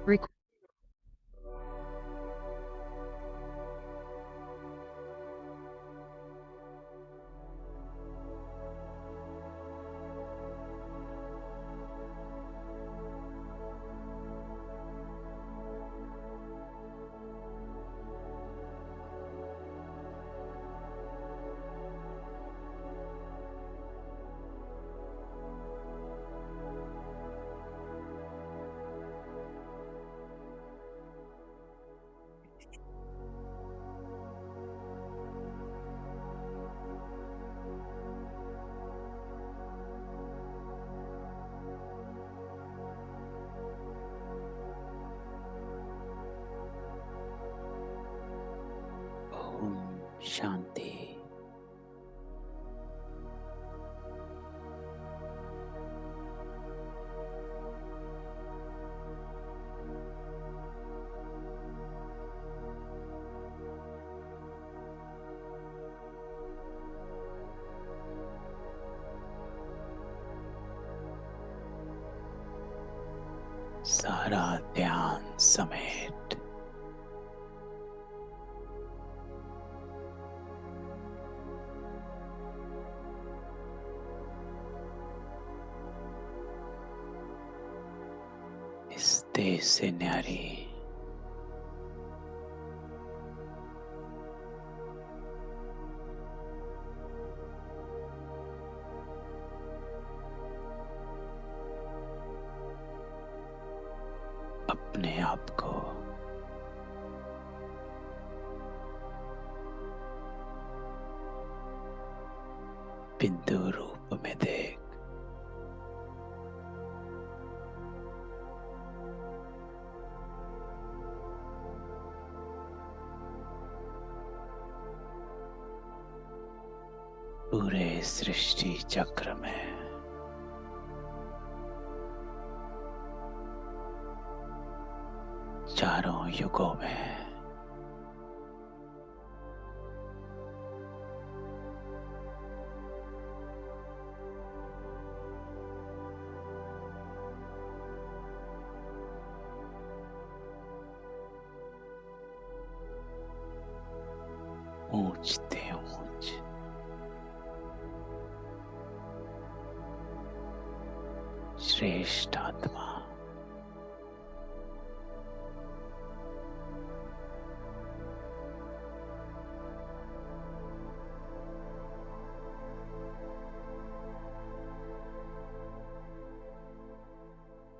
ओम शांति। सारा ध्यान समेट इस देश से न्यारी अपने आप को बिंदु रूप में देख। पूरे सृष्टि चक्र में चारों युगों में ऊंचते ऊंच श्रेष्ठ आत्मा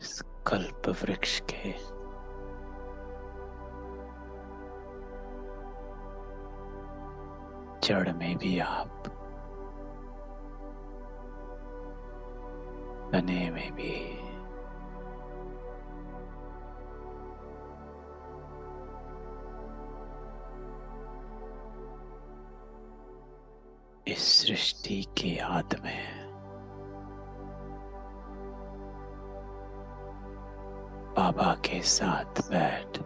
इस कल्प वृक्ष के जड़ में भी आप, तने में भी इस सृष्टि के आद में बाबा के साथ बैठ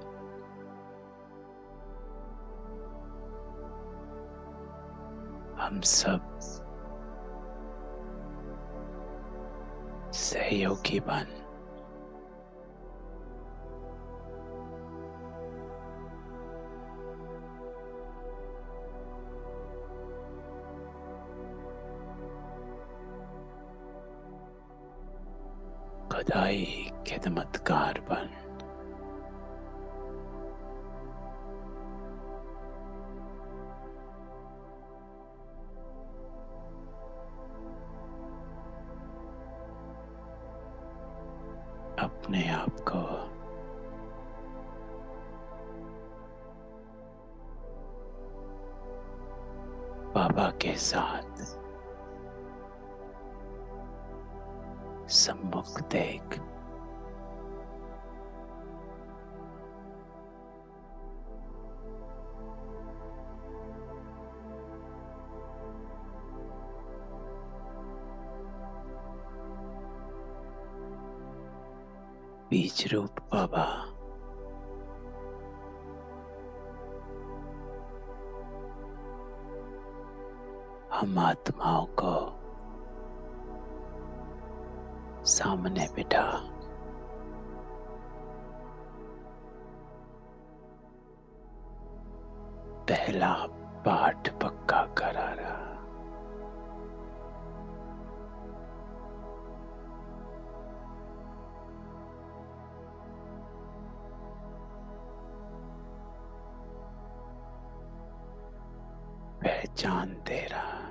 हम सब सहयोगी बन खुदाई खिदमतकार बन अपने आप को बाबा के साथ सम्मुख देख। बीज रूप बाबा हम आत्माओं को सामने बिठा पहला पाठ पक्का करा रहा। पहचान दे रहा।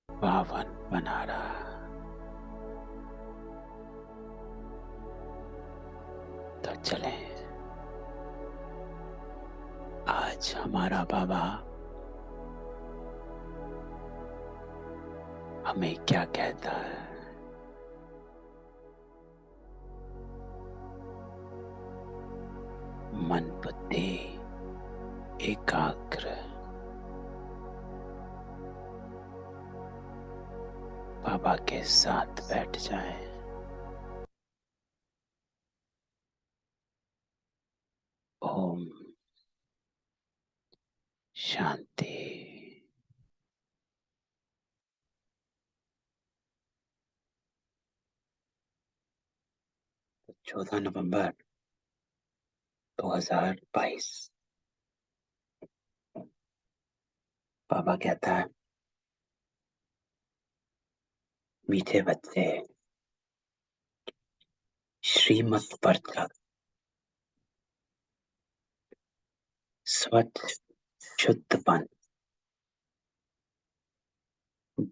पावन बना रहा। तो चले, आज हमारा बाबा हमें क्या कहता है। मन बुद्धि एकाग्र बाबा के साथ बैठ जाए। ओम शांति। तो 14 नवंबर 2022 बाबा कहता है, मीठे बच्चे श्रीमत पर चल, स्वच्छ शुद्धपन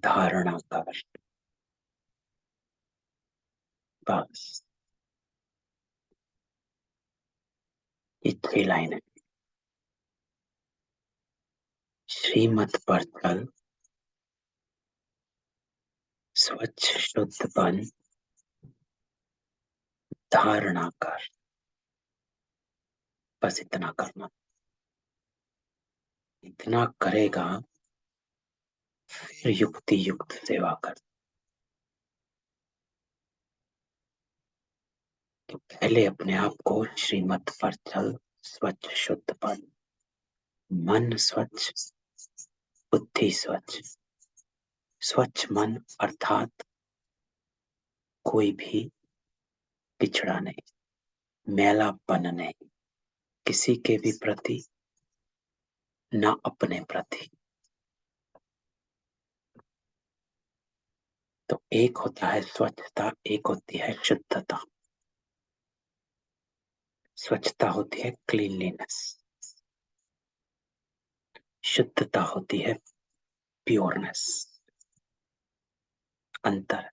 धारणा कर। बस ये 3 लाइन है। श्रीमत पर चल, स्वच्छ शुद्धपन धारणा कर। बस इतना करना। इतना करेगा फिर युक्ति युक्त सेवा कर। तो पहले अपने आप को श्रीमत पर चल, स्वच्छ शुद्धपन, मन स्वच्छ, बुद्धि स्वच्छ। स्वच्छ मन अर्थात कोई भी पिछड़ा नहीं, मैलापन नहीं, किसी के भी प्रति ना अपने प्रति। तो एक होता है स्वच्छता, एक होती है शुद्धता। स्वच्छता होती है क्लीनलीनेस, शुद्धता होती है प्योरनेस, अंतर।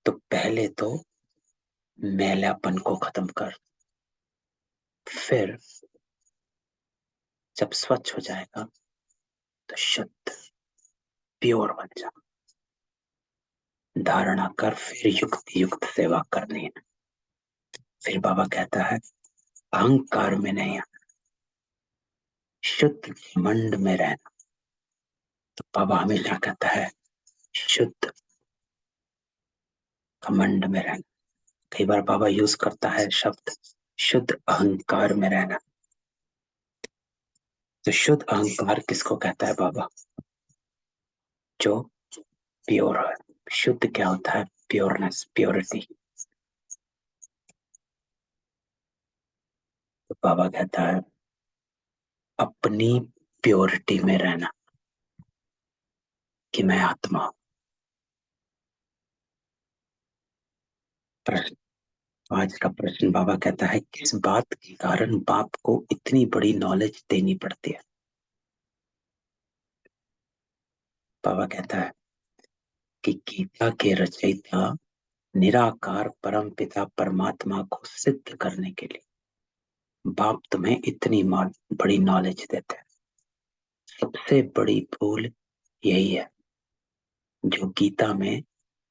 तो पहले तो मैलापन को खत्म कर, फिर जब स्वच्छ हो जाएगा तो शुद्ध प्योर बन जा। धारणा कर, फिर युक्त युक्त सेवा करनी है। फिर बाबा कहता है अहंकार में नहीं आना, शुद्ध घमंड में रहना। तो बाबा हमेशा कहता है शुद्ध घमंड में रहना। कई बार बाबा यूज करता है शब्द शुद्ध अहंकार में रहना। तो शुद्ध अहंकार किसको कहता है बाबा? जो प्योर है। शुद्ध क्या होता है? Pureness, purity. तो बाबा कहता है अपनी प्योरिटी में रहना कि मैं आत्मा हूं। प्रश्न, आज का प्रश्न बाबा कहता है किस बात के कारण बाप को इतनी बड़ी नॉलेज देनी पड़ती है? बाबा कहता है कि गीता के रचयिता निराकार परम पिता परमात्मा को सिद्ध करने के लिए बाप तुम्हें इतनी बड़ी नॉलेज देते हैं। सबसे बड़ी भूल यही है जो गीता में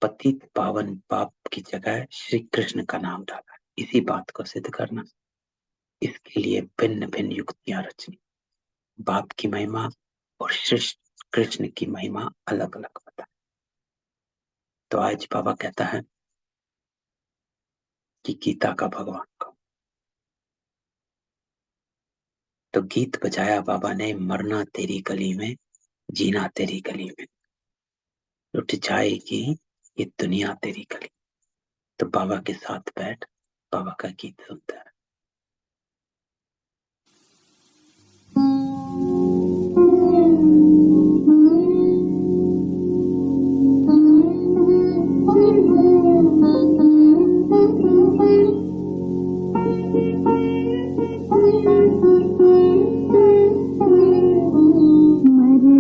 पतित पावन बाप की जगह श्री कृष्ण का नाम डाला है। इसी बात को सिद्ध करना, इसके लिए भिन्न भिन्न युक्तियां रचनी। बाप की महिमा और श्री कृष्ण की महिमा अलग अलग बता। तो आज बाबा कहता है कि गीता का भगवान को। तो गीत बजाया बाबा ने, मरना तेरी गली में, जीना तेरी गली में। लुट जाएगी ये दुनिया तेरी गली। तो बाबा के साथ बैठ, बाबा का गीत सुनता है।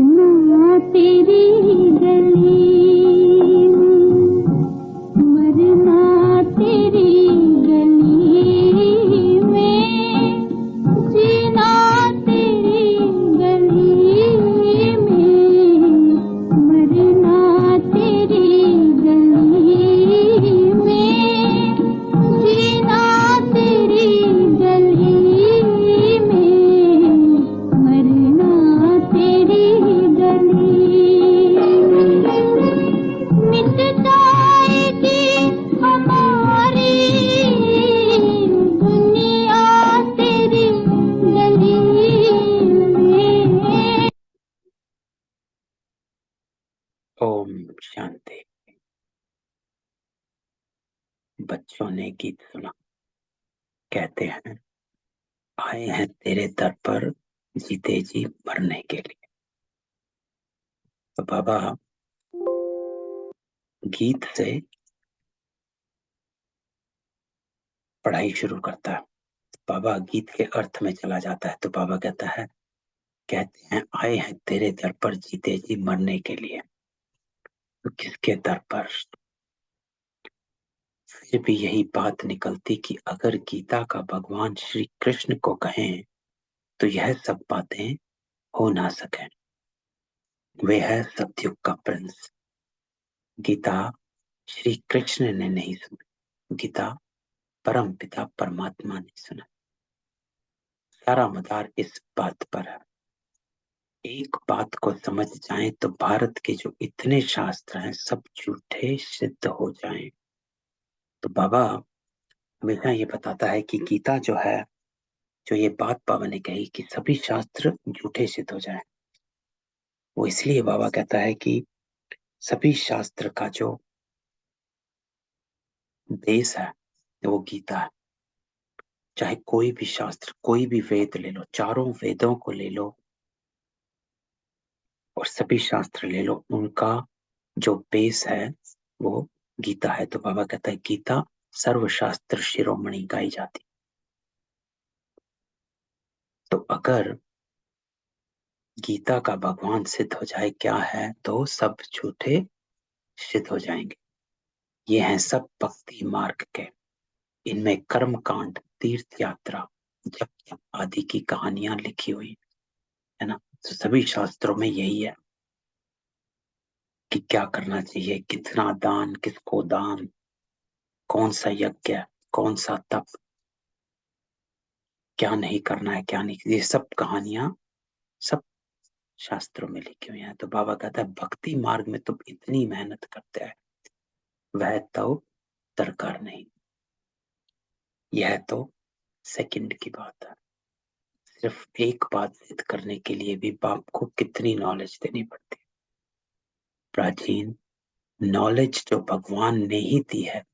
मरना तेरी गली, मरना तेरी गली में, जीना तेरी गली में, मरना तेरी गली में, जीना तेरी गली में, मरना तेरी गली। मिट जाएगी हमारी दुनिया तेरी गली में। ओम शांति। बच्चों ने गीत सुना। कहते हैं आए हैं तेरे दर पर जीते जी मरने के लिए। तो बाबा गीत से पढ़ाई शुरू करता है। बाबा गीत के अर्थ में चला जाता है। तो बाबा कहता है, कहते हैं आए हैं तेरे दर पर जीते जी मरने के लिए। तो किसके दर पर? फिर भी यही बात निकलती कि अगर गीता का भगवान श्री कृष्ण को कहें तो यह सब बातें हो ना सके। वे है सतयुग का प्रिंस। गीता श्री कृष्ण ने नहीं सुनी, गीता परम पिता परमात्मा ने सुना। सारा मदार इस बात पर है। एक बात को समझ जाएं तो भारत के जो इतने शास्त्र हैं सब झूठे सिद्ध हो जाएं। तो बाबा हमेशा ये बताता है कि गीता जो है, जो ये बात बाबा ने कही कि सभी शास्त्र झूठे सिद्ध हो जाएं, वो इसलिए बाबा कहता है कि सभी शास्त्र का जो बेस है वो गीता है। चाहे कोई भी शास्त्र, कोई भी वेद ले लो, चारों वेदों को ले लो और सभी शास्त्र ले लो, उनका जो बेस है वो गीता है। तो बाबा कहता है गीता सर्वशास्त्र शिरोमणि गाई जाती। तो अगर गीता का भगवान सिद्ध हो जाए क्या है, तो सब झूठे सिद्ध हो जाएंगे। ये हैं सब भक्ति मार्ग के। इनमें कर्म कांड, तीर्थ यात्रा, जप तप आदि की कहानियां लिखी हुई है ना। तो सभी शास्त्रों में यही है कि क्या करना चाहिए, कितना दान, किसको दान, कौन सा यज्ञ, कौन सा तप, क्या नहीं करना है, क्या नहीं, ये सब कहानियां सब शास्त्रों में लिखी हुई हैं। तो बाबा कहता है भक्ति मार्ग में तुम इतनी मेहनत करते हैं, वह तो दरकार नहीं। यह तो सेकंड की बात है। सिर्फ एक बात सिद्ध करने के लिए भी बाप को कितनी नॉलेज देनी पड़ती है। प्राचीन नॉलेज जो भगवान ने ही दी है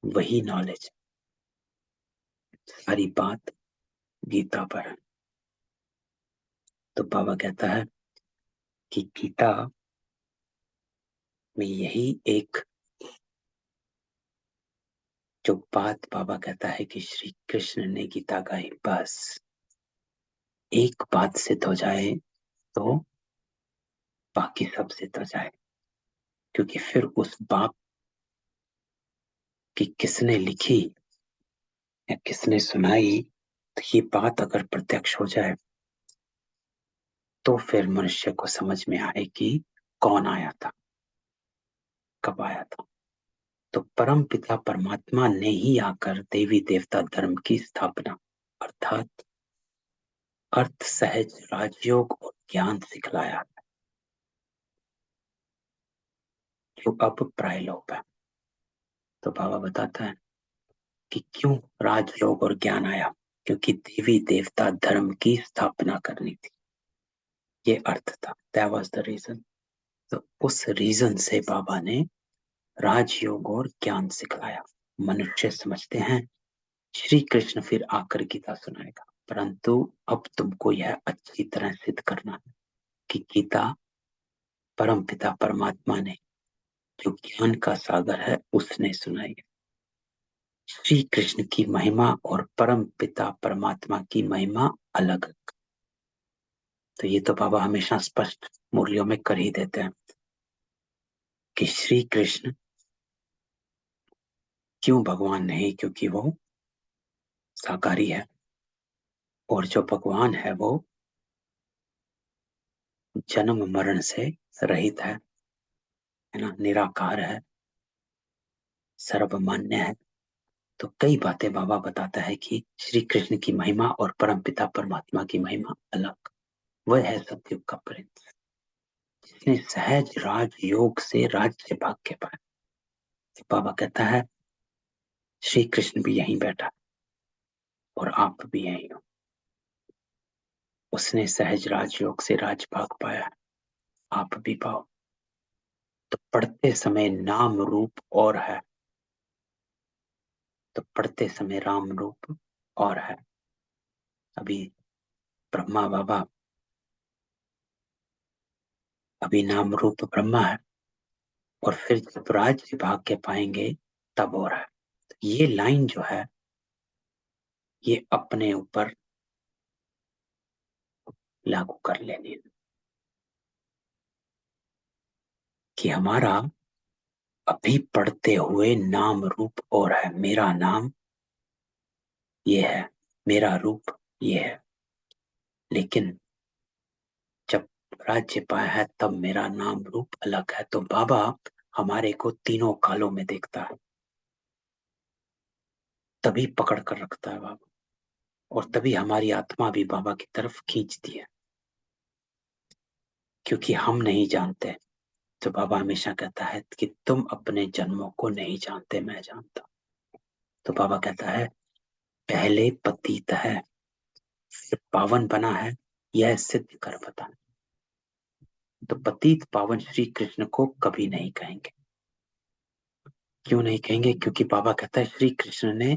वही नॉलेज। सारी बात गीता पर है। तो बाबा कहता है कि गीता में यही एक जो बात बाबा कहता है कि श्री कृष्ण ने गीता गाई, बस एक बात सिद्ध हो जाए तो बाकी सब सिद्ध हो जाए। क्योंकि फिर उस बात की किसने लिखी या किसने सुनाई, तो ये बात अगर प्रत्यक्ष हो जाए तो फिर मनुष्य को समझ में आए कि कौन आया था, कब आया था। तो परम पिता परमात्मा ने ही आकर देवी देवता धर्म की स्थापना अर्थात अर्थ सहज राजयोग और ज्ञान सिखलाया, जो अब प्रायलोप है। तो बाबा बताता है कि क्यों राजयोग और ज्ञान आया, क्योंकि देवी देवता धर्म की स्थापना करनी थी। ये अर्थ था, दैट वाज द रीजन। तो उस रीजन से बाबा ने राजयोग और ज्ञान सिखलाया। मनुष्य समझते हैं श्री कृष्ण फिर आकर गीता सुनाएगा, परंतु अब तुमको यह अच्छी तरह सिद्ध करना है कि गीता परम पिता परमात्मा ने, जो ज्ञान का सागर है, उसने सुनाई है। श्री कृष्ण की महिमा और परम पिता परमात्मा की महिमा अलग है। तो ये तो बाबा हमेशा स्पष्ट मुरलियों में कर ही देते हैं कि श्री कृष्ण क्यों भगवान नहीं, क्योंकि वो साकारी है, और जो भगवान है वो जन्म मरण से रहित है ना, निराकार है, सर्वमान्य है। तो कई बातें बाबा बताता है कि श्री कृष्ण की महिमा और परमपिता परमात्मा की महिमा अलग। वह है सतयुग का प्रिंस, जिसने सहज राज योग से राज्य भाग्य पाया। तो बाबा कहता है श्री कृष्ण भी यहीं बैठा और आप भी यहीं हो। उसने सहज राजयोग से राज भाग पाया, आप भी पाओ। तो पढ़ते समय नाम रूप और है, तो पढ़ते समय राम रूप और है। अभी ब्रह्मा बाबा, अभी नाम रूप ब्रह्मा है, और फिर जब राज्य भाग्य पाएंगे तब हो रहा है। तो ये लाइन जो है ये अपने ऊपर लागू कर लेनी है कि हमारा अभी पढ़ते हुए नाम रूप और है। मेरा नाम ये है, मेरा रूप ये है, लेकिन जब राज्य पाया है तब मेरा नाम रूप अलग है। तो बाबा हमारे को तीनों कालों में देखता है, तभी पकड़ कर रखता है बाबा, और तभी हमारी आत्मा भी बाबा की तरफ खींचती है, क्योंकि हम नहीं जानते। तो बाबा हमेशा कहता है कि तुम अपने जन्मों को नहीं जानते, मैं जानता। तो बाबा कहता है पहले पतित है फिर पावन बना है, यह सिद्ध कर बताना। तो पतित पावन श्री कृष्ण को कभी नहीं कहेंगे। क्यों नहीं कहेंगे? क्योंकि बाबा कहता है श्री कृष्ण ने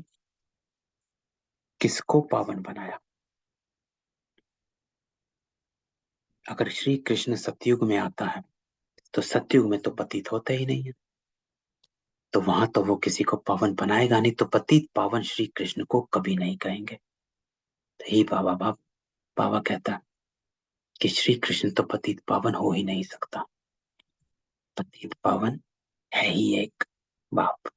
किसको पावन बनाया। अगर श्री कृष्ण सतयुग में आता है तो सतयुग में तो पतित होता ही नहीं है, तो वहां तो वो किसी को पावन बनाएगा नहीं। तो पतित पावन श्री कृष्ण को कभी नहीं कहेंगे। तो ही बाबा कहता कि श्री कृष्ण तो पतित पावन हो ही नहीं सकता, पतित पावन है ही एक बाप।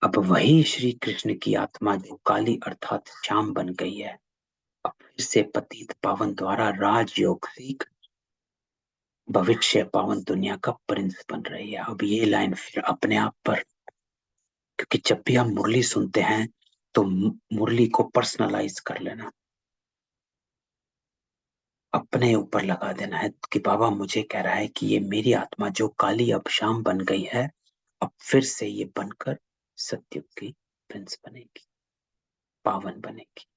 अब वही श्री कृष्ण की आत्मा जो काली अर्थात श्याम बन गई है, अब फिर से पतित पावन द्वारा राजयोग सीख भविष्य पावन दुनिया का प्रिंस बन रही है। अब ये लाइन फिर अपने आप पर, क्योंकि जब भी हम मुरली सुनते हैं तो मुरली को पर्सनलाइज कर लेना, अपने ऊपर लगा देना है कि बाबा मुझे कह रहा है कि ये मेरी आत्मा जो काली अब शाम बन गई है, अब फिर से ये बनकर सत्युग की प्रिंस बनेगी, पावन बनेगी।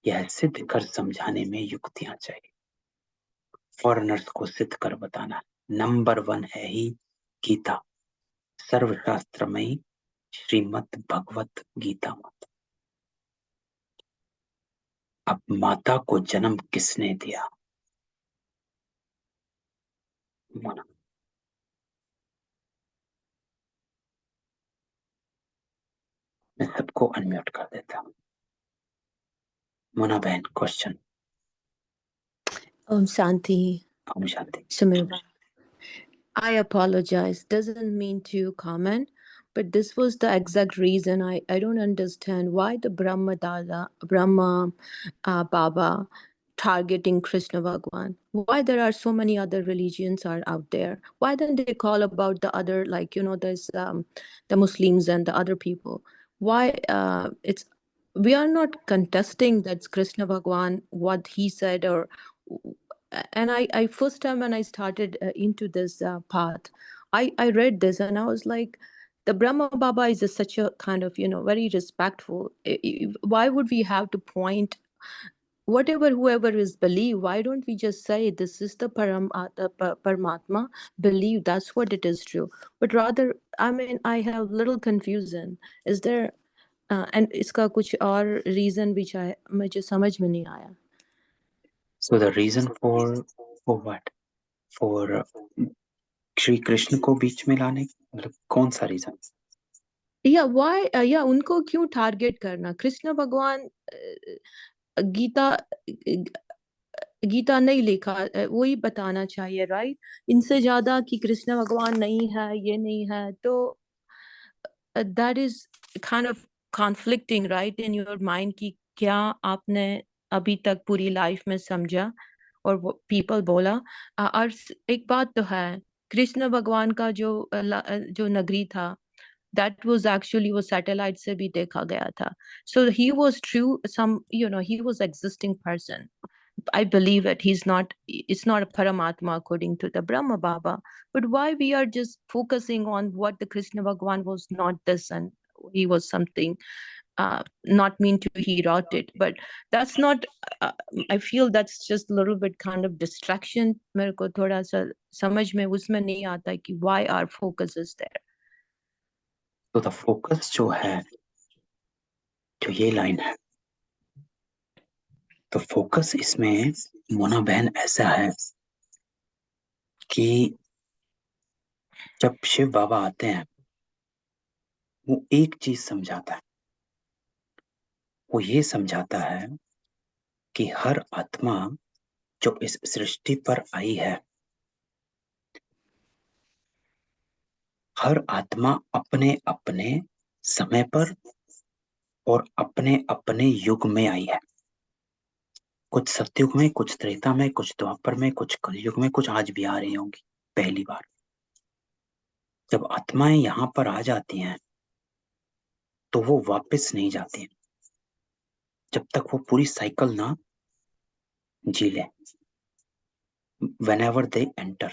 यह सिद्ध कर समझाने में युक्तियां चाहिए, फॉरेनर्स को सिद्ध कर बताना। नंबर 1 है ही गीता, सर्वशास्त्रमयी श्रीमद् भगवत गीता माता। अब माता को जन्म किसने दिया? मोना। मैं सबको अनम्यूट कर देता हूँ। मोना बहन, question. Om Shanti, Om Shanti. Sumirva. I apologize. Doesn't mean to comment, but this was the exact reason I don't understand why the Brahma Baba targeting Krishna Bhagwan. Why there are so many other religions are out there? Why don't they call about the other, like, there's the Muslims and the other people? Why it's we are not contesting that's Krishna Bhagwan, what he said, or and I first time when I started into this path, I read this and I was like, the Brahma Baba is such a kind of very respectful. Why would we have to point whatever whoever is believe, why don't we just say this is the Paramatma, believe that's what it is true? But rather, I mean, I have little confusion. Is there and इसका कुछ और reason which I मुझे समझ में नहीं आया. So the reason for what? For Shri Krishna को बीच में लाने, मतलब कौन सा रीजन? Yeah, why? Yeah, उनको क्यों टारगेट करना? कृष्ण भगवान गीता नहीं लिखा, वही बताना चाहिए, राइट? इनसे ज्यादा कि कृष्ण भगवान नहीं है, ये नहीं है, तो that is kind of conflicting, right, in your mind कि क्या आपने अभी तक पूरी लाइफ में समझा और पीपल बोला. और एक बात तो है, कृष्ण भगवान का जो नगरी था, that was actually वो सैटेलाइट से भी देखा गया था. So he was true, he was existing person. I believe it. It's not a Paramatma according to the Brahma Baba. But why we are just focusing on what the Krishna Bhagwan was not this and he was something, not mean to he wrote it. But that's not, I feel that's just a little bit kind of distraction. मेरे को थोड़ा सा समझ में उसमें नहीं आता कि why our focus is there. तो द फोकस जो है, जो ये लाइन है, तो फोकस इसमें मोना बहन ऐसा है कि जब शिव बाबा आते हैं, वो एक चीज समझाता है. वो ये समझाता है कि हर आत्मा जो इस सृष्टि पर आई है, हर आत्मा अपने अपने समय पर और अपने अपने युग में आई है. कुछ सतयुग में, कुछ त्रेता में, कुछ द्वापर में, कुछ कलयुग में, कुछ आज भी आ रही होंगी. पहली बार जब आत्माएं यहाँ पर आ जाती हैं तो वो वापस नहीं जाती हैं जब तक वो पूरी साइकिल ना जी ले. whenever they enter,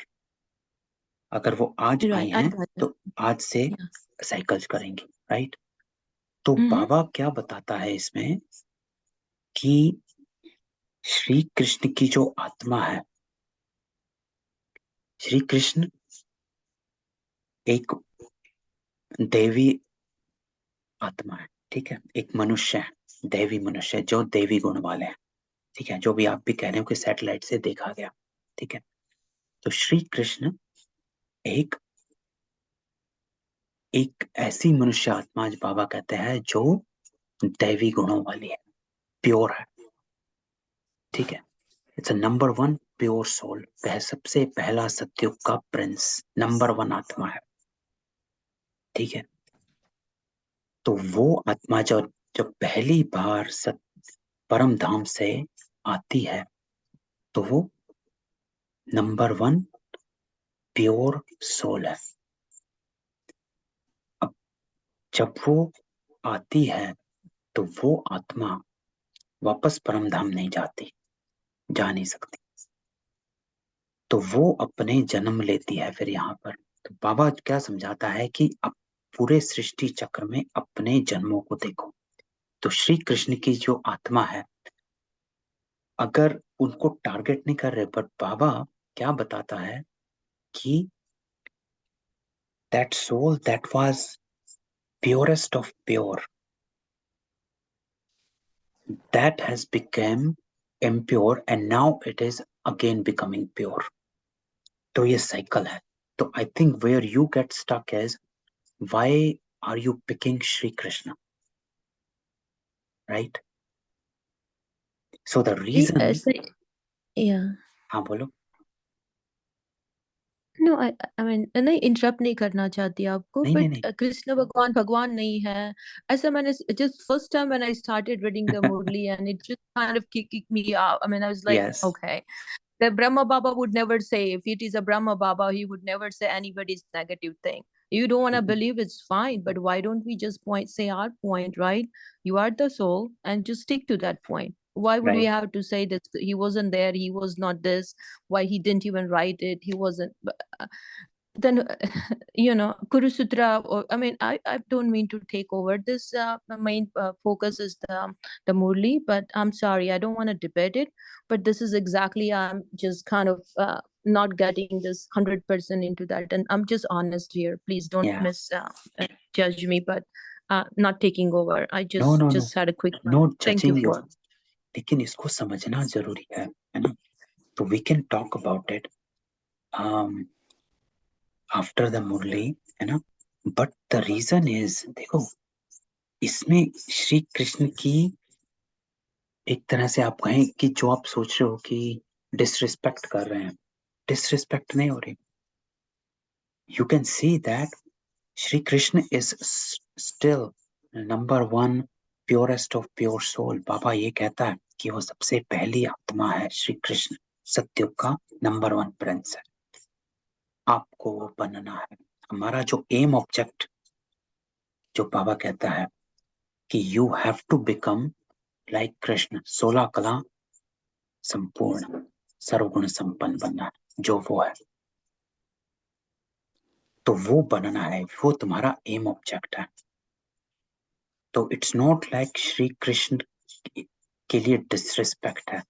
अगर वो आज आई Right, I हैं got it. तो आज से Yeah. साइकिल्स करेंगी, राइट? तो Mhm. बाबा क्या बताता है इसमें कि श्री कृष्ण की जो आत्मा है, श्री कृष्ण एक देवी आत्मा है, ठीक है? एक मनुष्य है, देवी मनुष्य, जो देवी गुण वाले हैं, ठीक है? जो भी आप भी कह रहे हो कि सैटेलाइट से देखा गया, ठीक है? तो श्री कृष्ण एक ऐसी मनुष्य आत्मा, आज बाबा कहते हैं, जो दैवी गुणों वाली है, प्योर है, ठीक है? It's a number 1 pure soul, वह सबसे पहला सत्युग का प्रिंस, नंबर 1 आत्मा है, ठीक है? तो वो आत्मा जब पहली बार परम धाम से आती है तो वो नंबर 1 प्योर सोल है. अब जब वो आती है तो वो आत्मा वापस परम धाम नहीं जाती, जा नहीं सकती. तो वो अपने जन्म लेती है फिर यहाँ पर. तो बाबा क्या समझाता है कि अब पूरे सृष्टि चक्र में अपने जन्मों को देखो. तो श्री कृष्ण की जो आत्मा है, अगर उनको टारगेट नहीं कर रहे, बट बाबा क्या बताता है कि that soul that was purest of pure, that has become impure and now it is again becoming pure. तो ये साइकिल है. तो I think where you get stuck is why are you picking Shri Krishna, right? So the reason, Yeah. हाँ बोलो. No, I mean, नहीं interrupt नहीं करना चाहती आपको, नहीं नहीं बट नहीं. कृष्ण भगवान नहीं है ऐसा. मैंने just first time when I started reading the Murli and it just kind of kicked me out. I mean, I was like, Yes. okay, the Brahma Baba would never say, if it is a Brahma Baba, he would never say anybody's negative thing. You don't want to believe, it's fine, but why don't we just say our point, right? You are the soul and just stick to that point. Why would we Right. have to say that he wasn't there, he was not this, why he didn't even write it, he wasn't then Kurusutra, or I mean, I don't mean to take over this. My main focus is the Murli, but I'm sorry, I don't want to debate it. But this is exactly, I'm just kind of not getting this 100% into that, and I'm just honest here. Please don't judge me, but not taking over. I just had a quick. No Thank you judging you. for. लेकिन इसको समझना जरूरी है ना? तो we can talk about it after the Murli, है ना? But the reason is, देखो, इसमें श्री कृष्ण की एक तरह से आप कहें कि जो आप सोच रहे हो कि डिसरिस्पेक्ट कर रहे हैं, डिसरिस्पेक्ट नहीं हो रही. You can see that Shri Krishna is still number one purest of pure soul. बाबा ये कहता है कि वो सबसे पहली आत्मा है. श्री कृष्ण सत्युग का नंबर 1 प्रिंस है. आपको वो बनना है. हमारा जो एम ऑब्जेक्ट, जो बाबा कहता है कि you have to become like Krishna, 16 कला संपूर्ण सर्वगुण संपन्न बनना है, जो वो है. तो वो बनना है, वो तुम्हारा एम ऑब्जेक्ट है. तो it's not like Shri Krishna के लिए डिसरिस्पेक्ट है.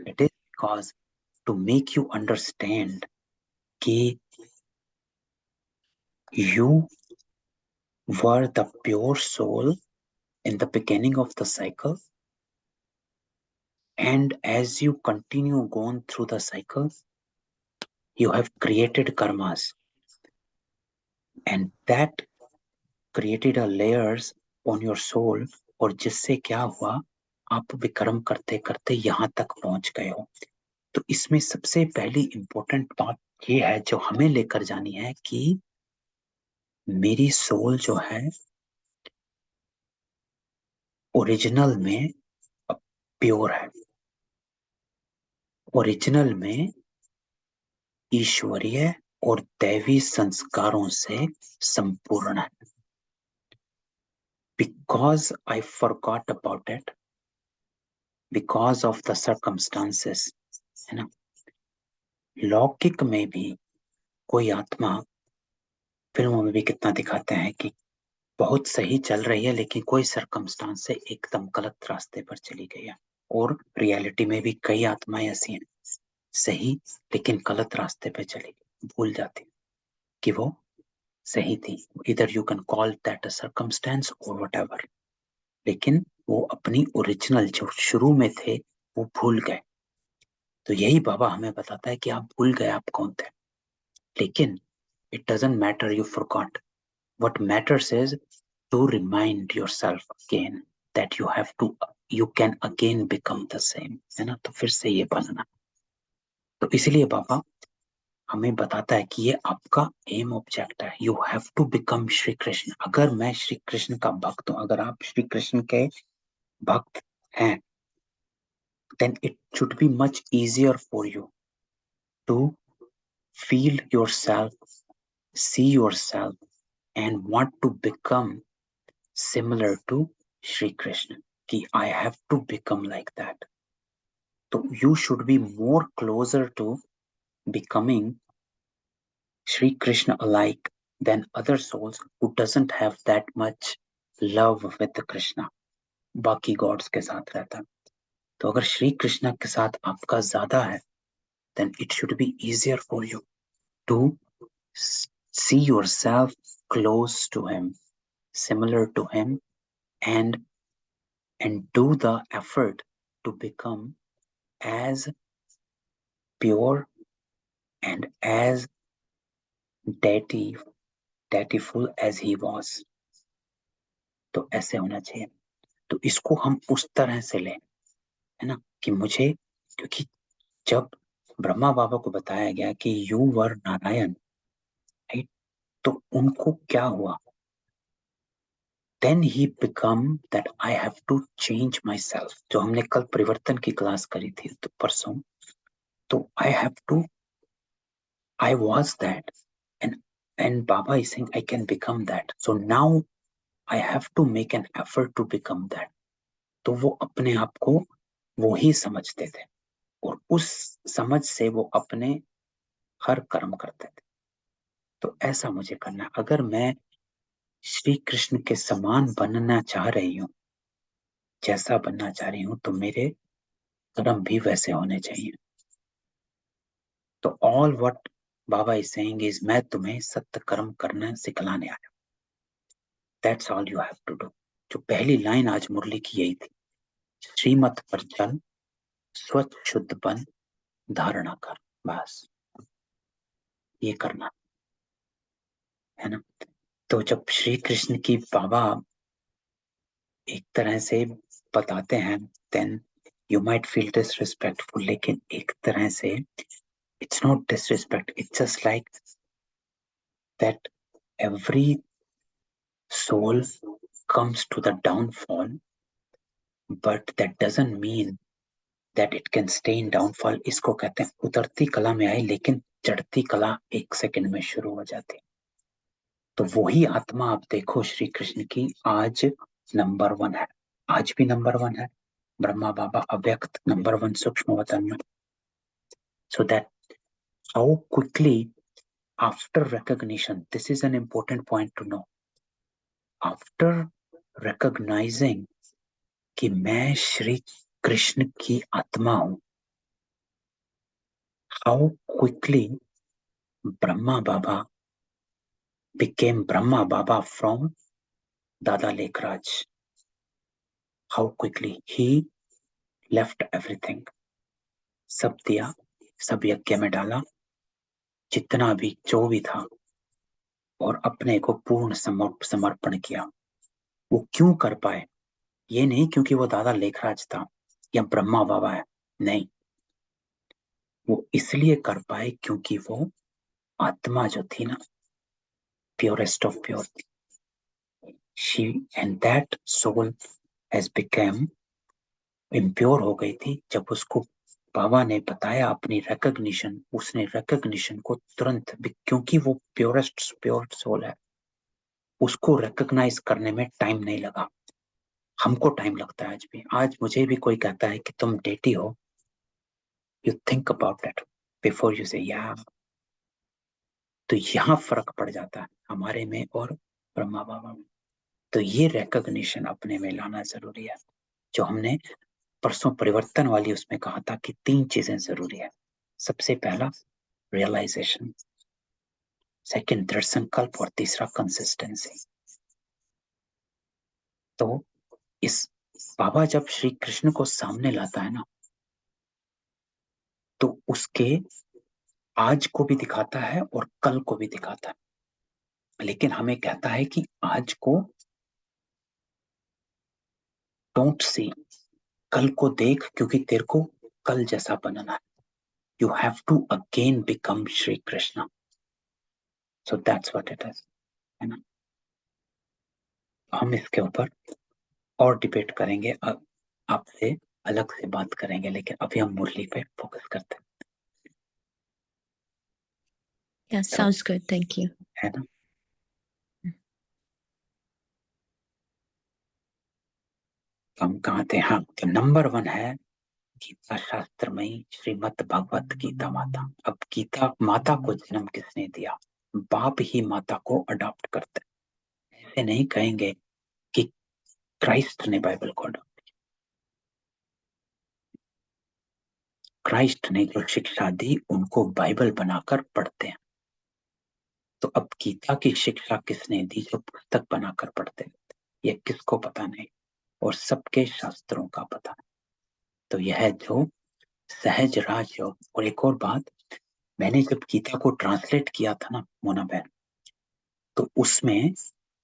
It is because to make you understand कि you were the pure soul in the beginning of the cycle, and as you continue going through the cycle, you have created karmas, and that created a layers on your soul, और जिससे क्या हुआ, आप विक्रम करते करते यहाँ तक पहुंच गए हो. तो इसमें सबसे पहली इंपॉर्टेंट बात ये है जो हमें लेकर जानी है कि मेरी सोल जो है ओरिजिनल में प्योर है, ओरिजिनल में ईश्वरीय और दैवी संस्कारों से संपूर्ण है. Because I forgot about it, because of the circumstances, है ना? लौकिक में भी कोई आत्मा, फिल्मों में भी कितना दिखाते हैं कि बहुत सही चल रही है लेकिन कोई सर्कमस्टांस से एकदम गलत रास्ते पर चली गई है. और रियलिटी में भी कई आत्माएं ऐसी हैं, सही लेकिन गलत रास्ते पे चली गई, भूल जाती कि वो सही थी. इधर you can call that a circumstance और व्हाटएवर, लेकिन वो अपनी ओरिजिनल जो शुरू में थे वो भूल गए. तो यही बाबा हमें बताता है कि आप भूल गए आप कौन थे. लेकिन it doesn't matter you forgot. What matters is to remind yourself again that you can again become the same, है ना? तो फिर से ये बनना. तो इसलिए बाबा हमें बताता है कि ये आपका एम ऑब्जेक्ट है. You have to become Shri Krishna. अगर मैं श्री कृष्ण का भक्त हूं, अगर आप श्री कृष्ण के भक्त हैं, then it should be much easier for you to feel yourself, see yourself, and want to become similar to Shri Krishna. Ki I have to become like that. So you should be more closer to becoming Shri Krishna alike than other souls who doesn't have that much love with the Krishna. बाकी God's के साथ रहता. तो अगर श्री कृष्ण के साथ आपका ज्यादा है, then it should be easier for you to see yourself close to him, similar to him, and do the effort to become as pure and as deityful as he was. तो ऐसे होना चाहिए. तो इसको हम उस तरह से लें, है ना, कि मुझे, क्योंकि जब ब्रह्मा बाबा को बताया गया कि यू वर नारायण, राइट, तो उनको क्या हुआ? Then he become that I have to change myself. जो हमने कल परिवर्तन की क्लास करी थी तो परसों, तो I was that, and Baba is saying I can become that. So now I have to make an effort to become that. तो वो अपने आप को वो ही समझते थे और उस समझ से वो अपने हर कर्म करते थे. तो ऐसा मुझे करना है। अगर मैं श्री कृष्ण के समान बनना चाह रही हूँ, जैसा बनना चाह रही हूँ, तो मेरे कर्म भी वैसे होने चाहिए। तो all what Baba is saying is, मैं तुम्हें सत्य कर्म करना सिखलाने आया। That's all you have to do. जो पहली लाइन आज मुरली की यही थी, श्रीमत पर चल, स्वच्छ शुद्ध बन, धारणा कर। बस ये करना है ना। तो जब श्री कृष्ण की बाबा एक तरह से बताते हैं, then you might feel disrespectful, लेकिन एक तरह से it's not disrespect, it's just like that every soul comes to the downfall, but that doesn't mean that it can stay in downfall. इसको कहते हैं उतरती कला में आई, लेकिन चढ़ती कला एक सेकंड में शुरू हो जाती। तो वही आत्मा आप देखो श्री कृष्ण की आज नंबर 1 है, आज भी नंबर 1 है। ब्रह्मा बाबा अव्यक्त नंबर 1 सूक्ष्म वतन में। So that how quickly after recognition, this is an important point to know, after recognizing कि मैं श्री कृष्ण की आत्मा हूं, how quickly Brahma Baba became Brahma Baba from Dada Lekhraj. How quickly he left everything. सब दिया, सब यज्ञ में डाला, जितना भी जो भी था, और अपने को पूर्ण समर्पण किया। वो क्यों कर पाए? ये नहीं क्योंकि वो दादा लेखराज था या ब्रह्मा बाबा है, नहीं, वो इसलिए कर पाए क्योंकि वो आत्मा जो थी ना, purest of pure, she and that soul has become impure हो गई थी। जब उसको बाबा ने बताया अपनी recognition, उसने recognition को तुरंत, क्योंकि वो प्योरेस्ट प्योर सोल है, उसको recognize करने में टाइम नहीं लगा। हमको टाइम लगता है आज भी। आज मुझे भी कोई कहता है कि तुम डेटी हो, you think about it before you say yeah। तो यहाँ फर्क पड़ जाता है हमारे में और ब्रह्मा बाबा में। तो ये recognition अपने में लाना जरूरी है। जो हमने परसों परिवर्तन वाली उसमें कहा था कि 3 चीजें जरूरी है। सबसे पहला रियलाइजेशन, सेकंड दृढ़ संकल्प, और तीसरा कंसिस्टेंसी। तो इस बाबा जब श्री कृष्ण को सामने लाता है ना, तो उसके आज को भी दिखाता है और कल को भी दिखाता है, लेकिन हमें कहता है कि आज को डोंट सी, कल को देख, क्योंकि तेरे को कल जैसा बनना है। You have to again become Shri Krishna. So that's what it is, है ना। हम इसके ऊपर और डिबेट करेंगे, अब आपसे अलग से बात करेंगे, लेकिन अभी हम मुरली पे फोकस करते हैं। Yeah, sounds good. Thank you. है ना। हम कहाँ थे? हाँ, तो नंबर 1 है गीता शास्त्रमयी श्रीमद् भगवत गीता माता। अब गीता माता को जन्म किसने दिया? बाप ही माता को अडॉप्ट करते हैं। ऐसे नहीं कहेंगे कि क्राइस्ट ने बाइबल को अडॉप्ट, क्राइस्ट ने जो शिक्षा दी उनको बाइबल बनाकर पढ़ते हैं। तो अब गीता की शिक्षा किसने दी जो पुस्तक बनाकर पढ़ते हैं? ये किसको पता नहीं, और सबके शास्त्रों का पता है। तो यह जो सहज राजयोग। और एक और बात, मैंने जब गीता को ट्रांसलेट किया था ना मोना बहन, तो उसमें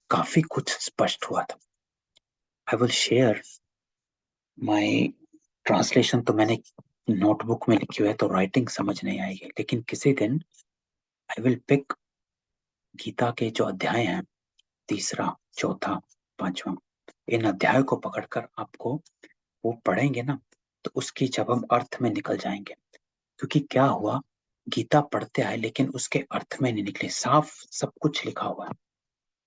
काफी कुछ स्पष्ट हुआ था। I will share my translation. तो मैंने नोटबुक में लिखी हुई है, तो राइटिंग समझ नहीं आएगी, लेकिन किसी दिन आई विल पिक गीता के जो अध्याय हैं, 3, 4, 5वां, इन अध्याय को पकड़कर आपको वो पढ़ेंगे ना, तो उसकी जब हम अर्थ में निकल जाएंगे। क्योंकि क्या हुआ, गीता पढ़ते आए लेकिन उसके अर्थ में नहीं निकले। साफ सब कुछ लिखा हुआ है,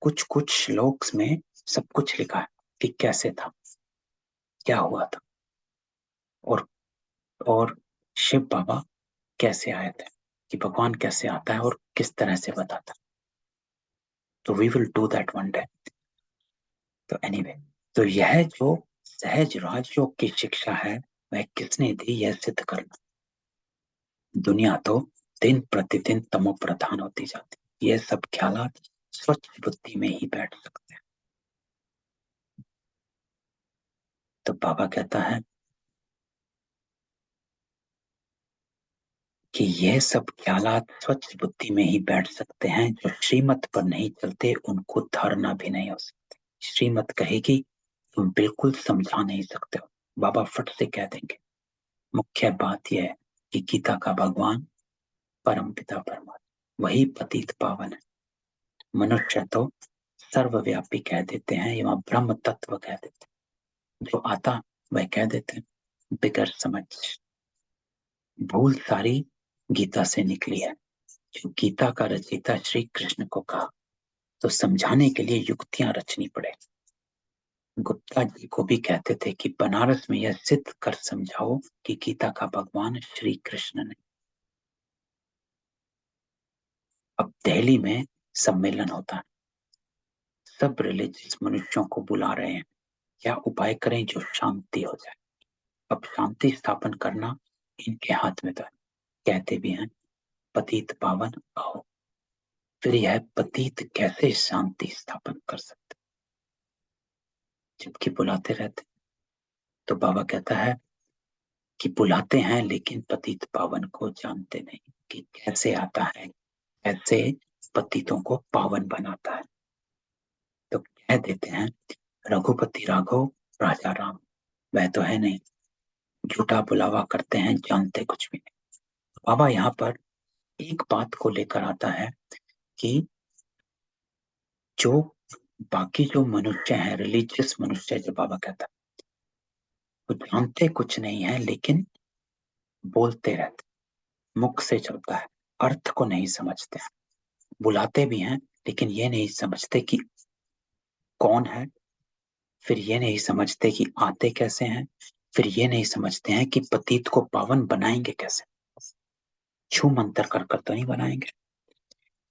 कुछ कुछ श्लोक में सब कुछ लिखा है कि कैसे था, क्या हुआ था, और शिव बाबा कैसे आए थे, कि भगवान कैसे आता है और किस तरह से बताता है। तो we will do that one day. तो एनीवे, तो यह जो सहज राजयोग की शिक्षा है वह किसने दी, यह सिद्ध करना। दुनिया तो दिन प्रतिदिन तमो प्रधान होती जाती, ये सब ख्यालात स्वच्छ बुद्धि में ही बैठ सकते हैं। तो बाबा कहता है कि यह सब ख्यालात स्वच्छ बुद्धि में ही बैठ सकते हैं, जो श्रीमत पर नहीं चलते उनको धारणा भी नहीं हो सकती। श्रीमत कहेगी तुम बिल्कुल समझा नहीं सकते हो, बाबा फट से कह देंगे। मुख्य बात यह है कि गीता का भगवान परम पिता परमात्मा वही पतित पावन है। मनुष्य तो सर्वव्यापी कह देते हैं या ब्रह्म तत्व कह देते हैं, जो आता वह कह देते हैं बिगर समझ। भूल सारी गीता से निकली है। जो गीता का रचयिता श्री कृष्ण को कहा तो समझाने के लिए युक्तियां रचनी पड़े। गुप्ता जी को भी कहते थे कि बनारस में यह सिद्ध कर समझाओ कि गीता का भगवान श्री कृष्ण ने। अब दिल्ली में सम्मेलन होता है, सब रिलीजियस मनुष्यों को बुला रहे हैं, क्या उपाय करें जो शांति हो जाए। अब शांति स्थापन करना इनके हाथ में तो है। कहते भी हैं पतित पावन आओ। फिर यह पतित कैसे शांति स्थापन कर सकते जबकि बुलाते रहते। तो बाबा कहता है कि बुलाते हैं लेकिन पतित पावन को जानते नहीं कि कैसे आता है, कैसे पतितों को पावन बनाता है। तो कह देते हैं रघुपति राघव राजा राम, वह तो है नहीं, झूठा बुलावा करते हैं, जानते कुछ भी नहीं। बाबा यहाँ पर एक बात को लेकर आता है कि जो बाकी जो मनुष्य हैं, रिलीजियस मनुष्य, जो बाबा कहता है वो जानते कुछ नहीं है लेकिन बोलते रहते, मुख से चलता है, अर्थ को नहीं समझते हैं। बुलाते भी हैं लेकिन ये नहीं समझते कि कौन है, फिर ये नहीं समझते कि आते कैसे हैं, फिर ये नहीं समझते हैं कि पतित को पावन बनाएंगे कैसे। छू मंतर कर कर तो नहीं बनाएंगे।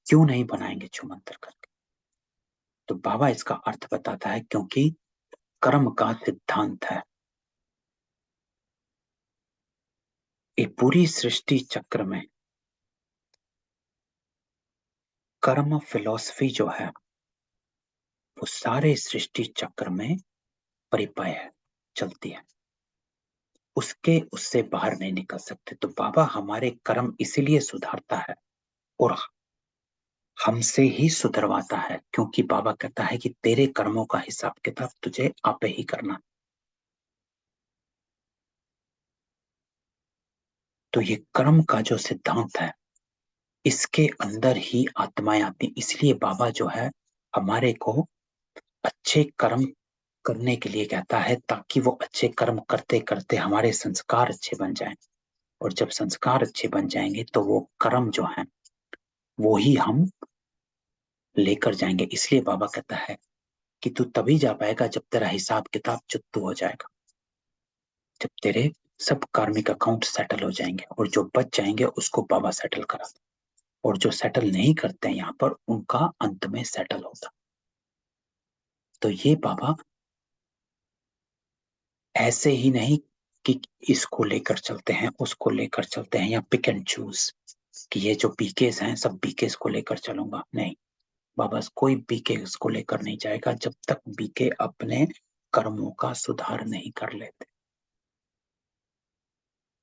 क्यों नहीं बनाएंगे छू मंतर करके? तो बाबा इसका अर्थ बताता है क्योंकि कर्म का सिद्धांत है। ये पूरी सृष्टि चक्र में कर्म फिलॉसफी जो है वो सारे सृष्टि चक्र में परिपाय है, चलती है, उससे बाहर नहीं निकल सकते। तो बाबा हमारे कर्म इसीलिए सुधारता है और हमसे ही सुधरवाता है, क्योंकि बाबा कहता है कि तेरे कर्मों का हिसाब किताब तुझे आपे ही करना। तो ये कर्म का जो सिद्धांत है इसके अंदर ही आत्माएं आती, इसलिए बाबा जो है हमारे को अच्छे कर्म करने के लिए कहता है, ताकि वो अच्छे कर्म करते करते हमारे संस्कार अच्छे बन जाएं, और जब संस्कार अच्छे बन जाएंगे तो वो कर्म जो है वो ही हम लेकर जाएंगे। इसलिए बाबा कहता है कि तू तभी जा पाएगा जब तेरा हिसाब किताब चुत्तू हो जाएगा, जब तेरे सब कार्मिक अकाउंट सेटल हो जाएंगे, और जो बच जाएंगे उसको बाबा सेटल करा, और जो सेटल नहीं करते हैं यहाँ पर उनका अंत में सेटल होता। तो ये बाबा ऐसे ही नहीं कि इसको लेकर चलते हैं उसको लेकर चलते हैं या पिक एंड चूज कि ये जो बीकेस हैं सब बीकेस को लेकर चलूंगा, नहीं। बाबा कोई बीकेस को लेकर नहीं जाएगा जब तक बीके अपने कर्मों का सुधार नहीं कर लेते।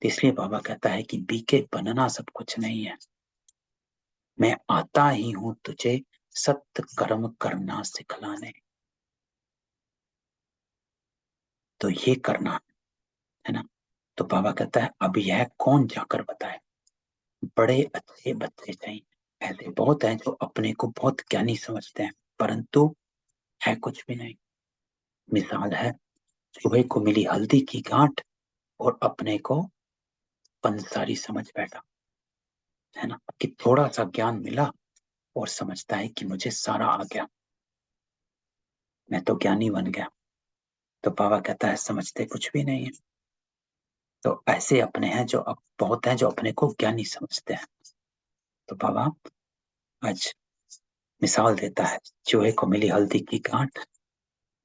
इसलिए बाबा कहता है कि बीके बनना सब कुछ नहीं है, मैं आता ही हूं तुझे सत्य कर्म करना सिखलाने। तो ये करना है ना। तो बाबा कहता है अब यह कौन जाकर बताए, बड़े अच्छे बच्चे चाहिए। ऐसे बहुत हैं जो अपने को बहुत ज्ञानी समझते हैं परंतु है कुछ भी नहीं। मिसाल है, सुबह को मिली हल्दी की गांठ और अपने को पंसारी समझ बैठा, है ना, कि थोड़ा सा ज्ञान मिला और समझता है कि मुझे सारा आ गया, मैं तो ज्ञानी बन गया। तो बाबा कहता है समझते कुछ भी नहीं है। तो ऐसे अपने हैं जो अब बहुत हैं जो अपने को ज्ञानी समझते हैं। तो बाबा आज मिसाल देता है, चूहे को मिली हल्दी की गांठ,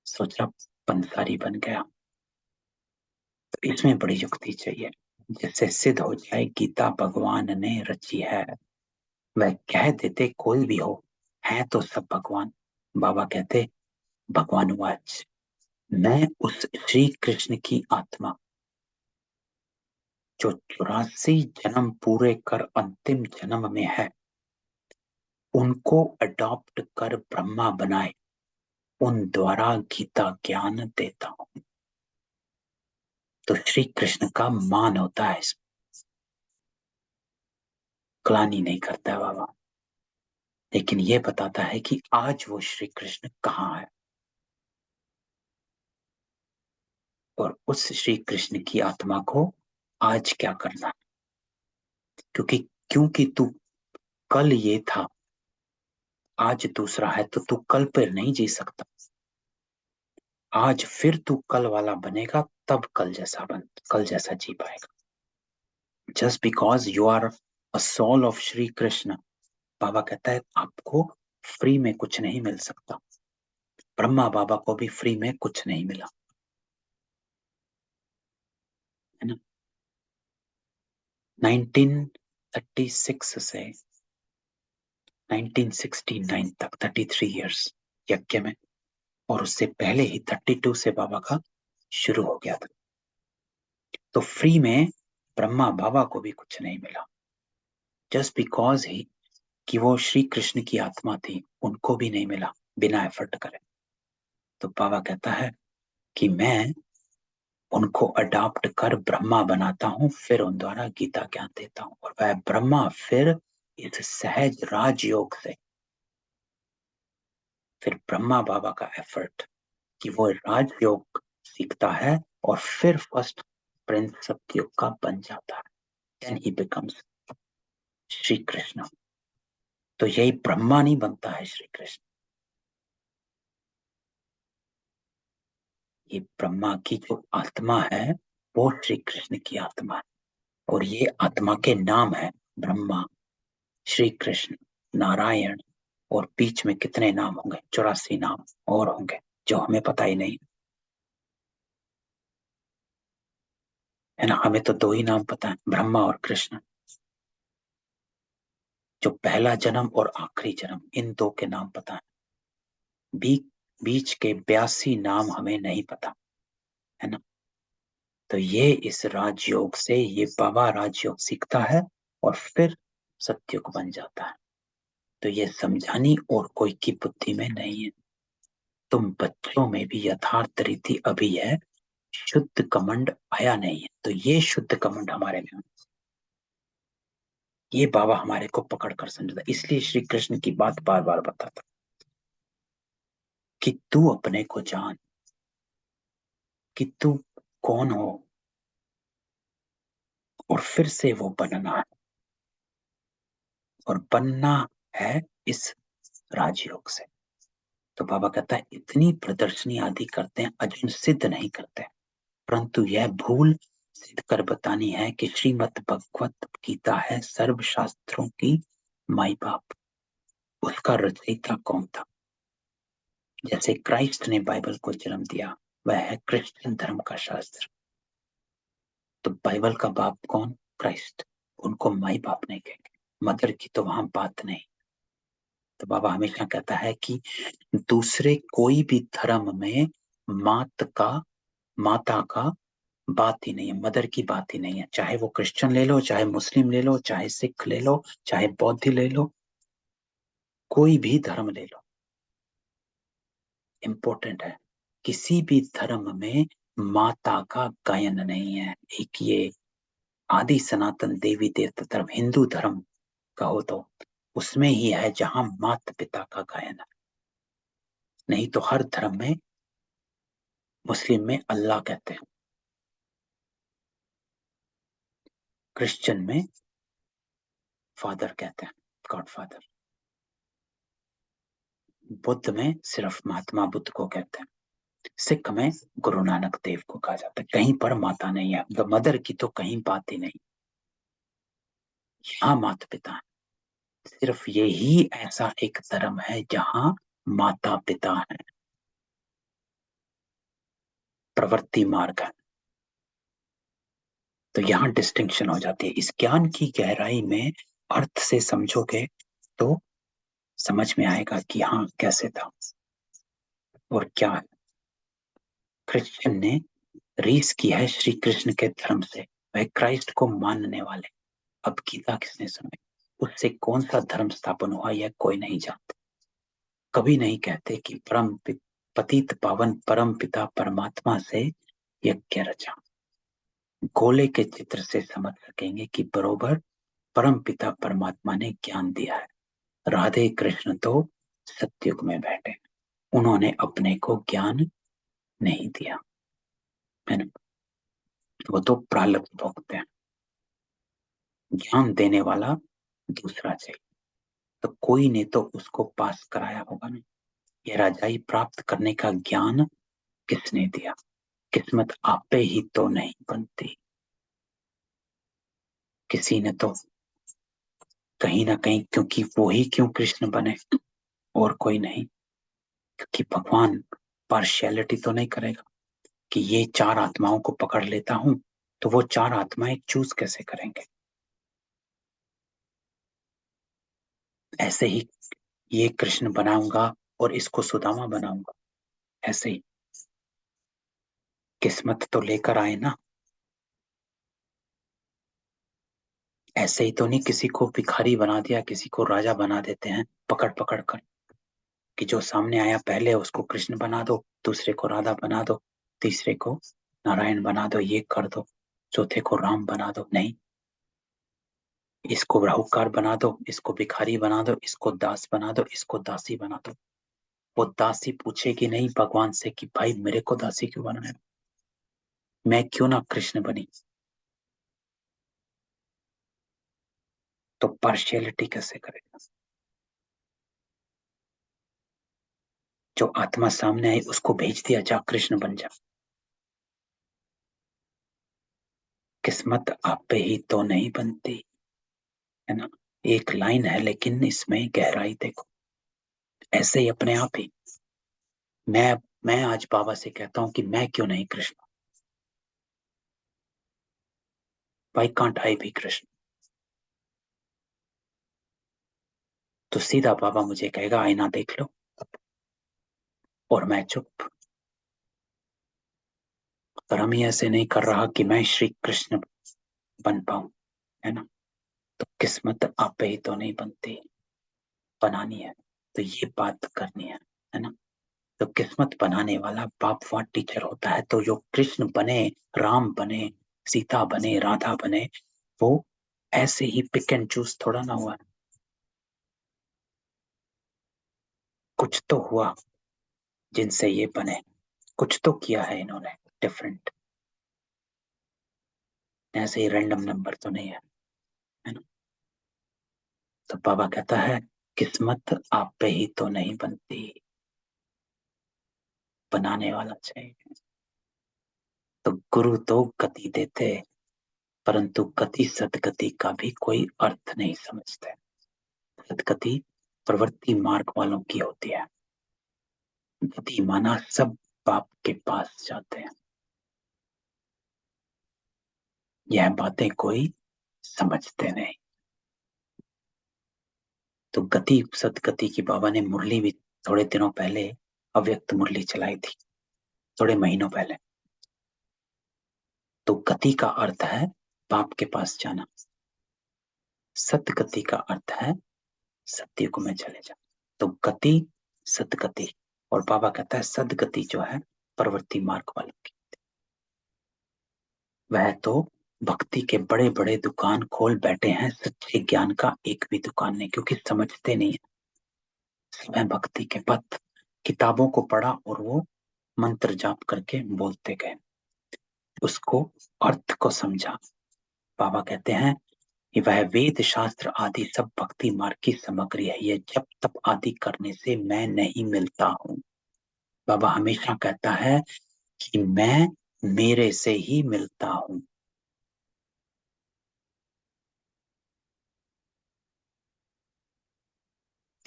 सोच रहा पंसारी बन गया। तो इसमें बड़ी युक्ति चाहिए, जिससे सिद्ध हो जाए गीता भगवान ने रची है। वह कह देते कोई भी हो, है तो सब भगवान। बाबा कहते भगवान वाच, मैं उस श्री कृष्ण की आत्मा जो 84 जन्म पूरे कर अंतिम जन्म में है, उनको अडॉप्ट कर ब्रह्मा बनाए, उन द्वारा गीता ज्ञान देता हूं। तो श्री कृष्ण का मान होता है, इसमें ग्लानि नहीं करता है बाबा, लेकिन ये बताता है कि आज वो श्री कृष्ण कहाँ है, और उस श्री कृष्ण की आत्मा को आज क्या करना है। क्योंकि तू कल ये था, आज दूसरा है, तो तू कल पर नहीं जी सकता। आज फिर तू कल वाला बनेगा, तब कल जैसा जी पाएगा। Just because you are a soul of Shri Krishna, बाबा कहता है आपको फ्री में कुछ नहीं मिल सकता। ब्रह्मा बाबा को भी फ्री में कुछ नहीं मिला, है ना। 1936 से 1969 तक 33 इयर्स यज्ञ में, और उससे पहले ही 32 से बाबा का शुरू हो गया था। तो फ्री में ब्रह्मा बाबा को भी कुछ नहीं मिला, जस्ट बिकॉज ही कि वो श्री कृष्ण की आत्मा थी, उनको भी नहीं मिला बिना एफर्ट करे। तो बाबा कहता है कि मैं उनको अडॉप्ट कर ब्रह्मा बनाता हूं, फिर उन द्वारा गीता ज्ञान देता हूं, और वह ब्रह्मा फिर इस सहज राजयोग से, फिर ब्रह्मा बाबा का एफर्ट कि वो राजयोग सीखता है और फिर फर्स्ट प्रिंस सतयुग का बन जाता है, then he becomes Shri Krishna. तो यही ब्रह्मा नहीं बनता है श्री कृष्ण, ये ब्रह्मा की जो आत्मा है वो श्री कृष्ण की आत्मा है, और ये आत्मा के नाम है ब्रह्मा, श्री कृष्ण, नारायण, और बीच में कितने नाम होंगे, 84 नाम और होंगे जो हमें पता ही नहीं है ना। हमें तो 2 ही नाम पता है, ब्रह्मा और कृष्ण। जो पहला जन्म और आखिरी जन्म, इन 2 के नाम पता है, बीच के 82 नाम हमें नहीं पता, है ना। तो ये इस राजयोग से, ये बाबा राजयोग सीखता है और फिर सत्युग बन जाता है। तो ये समझानी और कोई की बुद्धि में नहीं है, तुम बच्चों में भी यथार्थ रीति अभी है, शुद्ध कमंड आया नहीं है। तो ये शुद्ध कमंड हमारे में, ये बाबा हमारे को पकड़ कर समझता, इसलिए श्री कृष्ण की बात बार बार बताता कि तू अपने को जान, कि तू कौन हो, और फिर से वो बनना है, और बनना है इस राजयोग से। तो बाबा कहता है इतनी प्रदर्शनी आदि करते हैं, अजून सिद्ध नहीं करते, परंतु यह भूल सिद्ध कर बतानी है कि श्रीमद् भगवत गीता है सर्व शास्त्रों की माई बाप। उसका रचयिता कौन था? जैसे क्राइस्ट ने बाइबल को जन्म दिया, वह है क्रिश्चियन धर्म का शास्त्र। तो बाइबल का बाप कौन? क्राइस्ट। उनको माई बाप नहीं कहेंगे, मदर की तो वहां बात नहीं। तो बाबा हमेशा कहता है कि दूसरे कोई भी धर्म में माता का बात ही नहीं है, मदर की बात ही नहीं है। चाहे वो क्रिश्चियन ले लो, चाहे मुस्लिम ले लो, चाहे सिख ले लो, चाहे बौद्ध ले लो, कोई भी धर्म ले लो, इंपॉर्टेंट है, किसी भी धर्म में माता का गायन नहीं है। एक ये आदि सनातन देवी देवता धर्म हिंदू धर्म का हो तो उसमें ही है जहां माता पिता का गायन है, नहीं तो हर धर्म में, मुस्लिम में अल्लाह कहते हैं, क्रिश्चियन में फादर कहते हैं, गॉड फादर, बुद्ध में सिर्फ महात्मा बुद्ध को कहते हैं, सिख में गुरु नानक देव को कहा जाता है। कहीं पर माता नहीं है, द मदर की तो कहीं बात ही नहीं, यहाँ माता पिता है, सिर्फ यही ऐसा एक धर्म है जहां माता पिता है, प्रवृत्ति मार्ग है। तो यहां डिस्टिंक्शन हो जाती है। इस ज्ञान की गहराई में अर्थ से समझोगे तो समझ में आएगा कि हाँ कैसे था और क्या है। क्रिश्चियन ने रीस की है श्री कृष्ण के धर्म से, वह क्राइस्ट को मानने वाले। अब गीता किसने सुनी, उससे कौन सा धर्म स्थापन हुआ यह कोई नहीं जानता। कभी नहीं कहते कि पतित पावन परम पिता परमात्मा से यज्ञ रचा। गोले के चित्र से समझ सकेंगे कि बरोबर परम पिता परमात्मा ने ज्ञान दिया है। राधे कृष्ण तो सतयुग में बैठे, उन्होंने अपने को ज्ञान नहीं दिया है ना, वो तो प्रारब्ध भोगते हैं। ज्ञान देने वाला दूसरा चाहिए। तो कोई ने तो उसको पास कराया होगा ना। ये राजाई प्राप्त करने का ज्ञान किसने दिया। किस्मत आपे ही तो नहीं बनती, किसी ने तो कहीं ना कहीं, क्योंकि वो ही क्यों कृष्ण बने और कोई नहीं। क्योंकि भगवान पार्शियलिटी तो नहीं करेगा कि ये चार आत्माओं को पकड़ लेता हूं तो वो चार आत्माएं चूज कैसे करेंगे। ऐसे ही ये कृष्ण बनाऊंगा और इसको सुदामा बनाऊंगा, ऐसे ही किस्मत तो लेकर आए ना। ऐसे ही तो नहीं किसी को भिखारी बना दिया, किसी को राजा बना देते हैं पकड़ पकड़ कर, कि जो सामने आया पहले उसको कृष्ण बना दो, दूसरे को राधा बना दो, तीसरे को नारायण बना दो, ये कर दो, चौथे को राम बना दो। नहीं, इसको राहुकार बना दो, इसको भिखारी बना दो, इसको दास बना दो, इसको दासी बना दो। वो दासी पूछेगी नहीं भगवान से कि भाई मेरे को दासी क्यों बनाया, मैं क्यों ना कृष्ण बनी। तो पार्शियलिटी कैसे करेगा। जो आत्मा सामने आई उसको भेज दिया, जा कृष्ण बन जा। किस्मत आप पे ही तो नहीं बनती, है ना। एक लाइन है लेकिन इसमें गहराई देखो। ऐसे ही अपने आप ही मैं आज बाबा से कहता हूं कि मैं क्यों नहीं Krishna, why can't I be Krishna. तो सीधा बाबा मुझे कहेगा आईना देख लो, और मैं चुप। पर हम ही ऐसे नहीं कर रहा कि मैं श्री कृष्ण बन पाऊं, है ना। तो किस्मत आप पे ही तो नहीं बनती, बनानी है। तो ये बात करनी है ना। तो किस्मत बनाने वाला बाप वहां टीचर होता है। तो जो कृष्ण बने, राम बने, सीता बने, राधा बने, वो ऐसे ही पिक एंड चूज थोड़ा ना हुआ। कुछ तो हुआ जिनसे ये बने, कुछ तो किया है इन्होंने डिफरेंट। ऐसे ही रैंडम नंबर तो नहीं है ना। तो बाबा कहता है किस्मत आप पे ही तो नहीं बनती, बनाने वाला चाहिए। तो गुरु तो गति देते, परंतु गति सदगति का भी कोई अर्थ नहीं समझते। सदगति प्रवृत्ति मार्ग वालों की होती है। गति माना सब बाप के पास जाते हैं। यह बातें कोई समझते नहीं। तो गति सदगति की बाबा ने मुरली भी थोड़े दिनों पहले अव्यक्त मुरली चलाई थी, थोड़े महीनों पहले। तो गति का अर्थ है बाप के पास जाना, सदगति का अर्थ है सतयुग में चले जाना। तो गति सदगति, और बाबा कहता है सदगति जो है प्रवृत्ति मार्ग वालों की, वह तो भक्ति के बड़े बड़े दुकान खोल बैठे हैं, सच्चे ज्ञान का एक भी दुकान नहीं, क्योंकि समझते नहीं है। समय भक्ति के पथ किताबों को पढ़ा और वो मंत्र जाप करके बोलते गए, उसको अर्थ को समझा। बाबा कहते हैं कि वह वेद शास्त्र आदि सब भक्ति मार्ग की सामग्री है, ये जब तप आदि करने से मैं नहीं मिलता हूँ। बाबा हमेशा कहता है कि मैं मेरे से ही मिलता हूँ।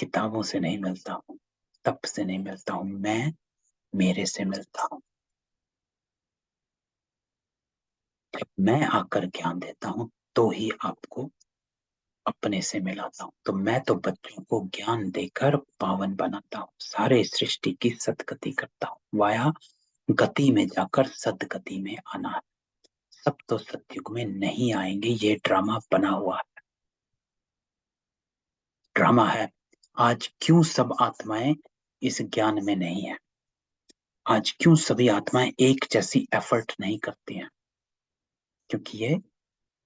किताबों से नहीं मिलता हूँ, तप से नहीं मिलता हूँ, मैं मेरे से मिलता हूँ। जब मैं आकर ज्ञान देता हूँ तो ही आपको अपने से मिलाता हूँ। तो मैं तो बच्चों को ज्ञान देकर पावन बनाता हूँ, सारे सृष्टि की सदगति करता हूँ। वाया गति में जाकर सदगति में आना है। सब तो सतयुग में नहीं आएंगे, ये ड्रामा बना हुआ है, ड्रामा है। आज क्यों सब आत्माएं इस ज्ञान में नहीं है? आज क्यों सभी आत्माएं एक जैसी एफर्ट नहीं करती हैं? क्योंकि ये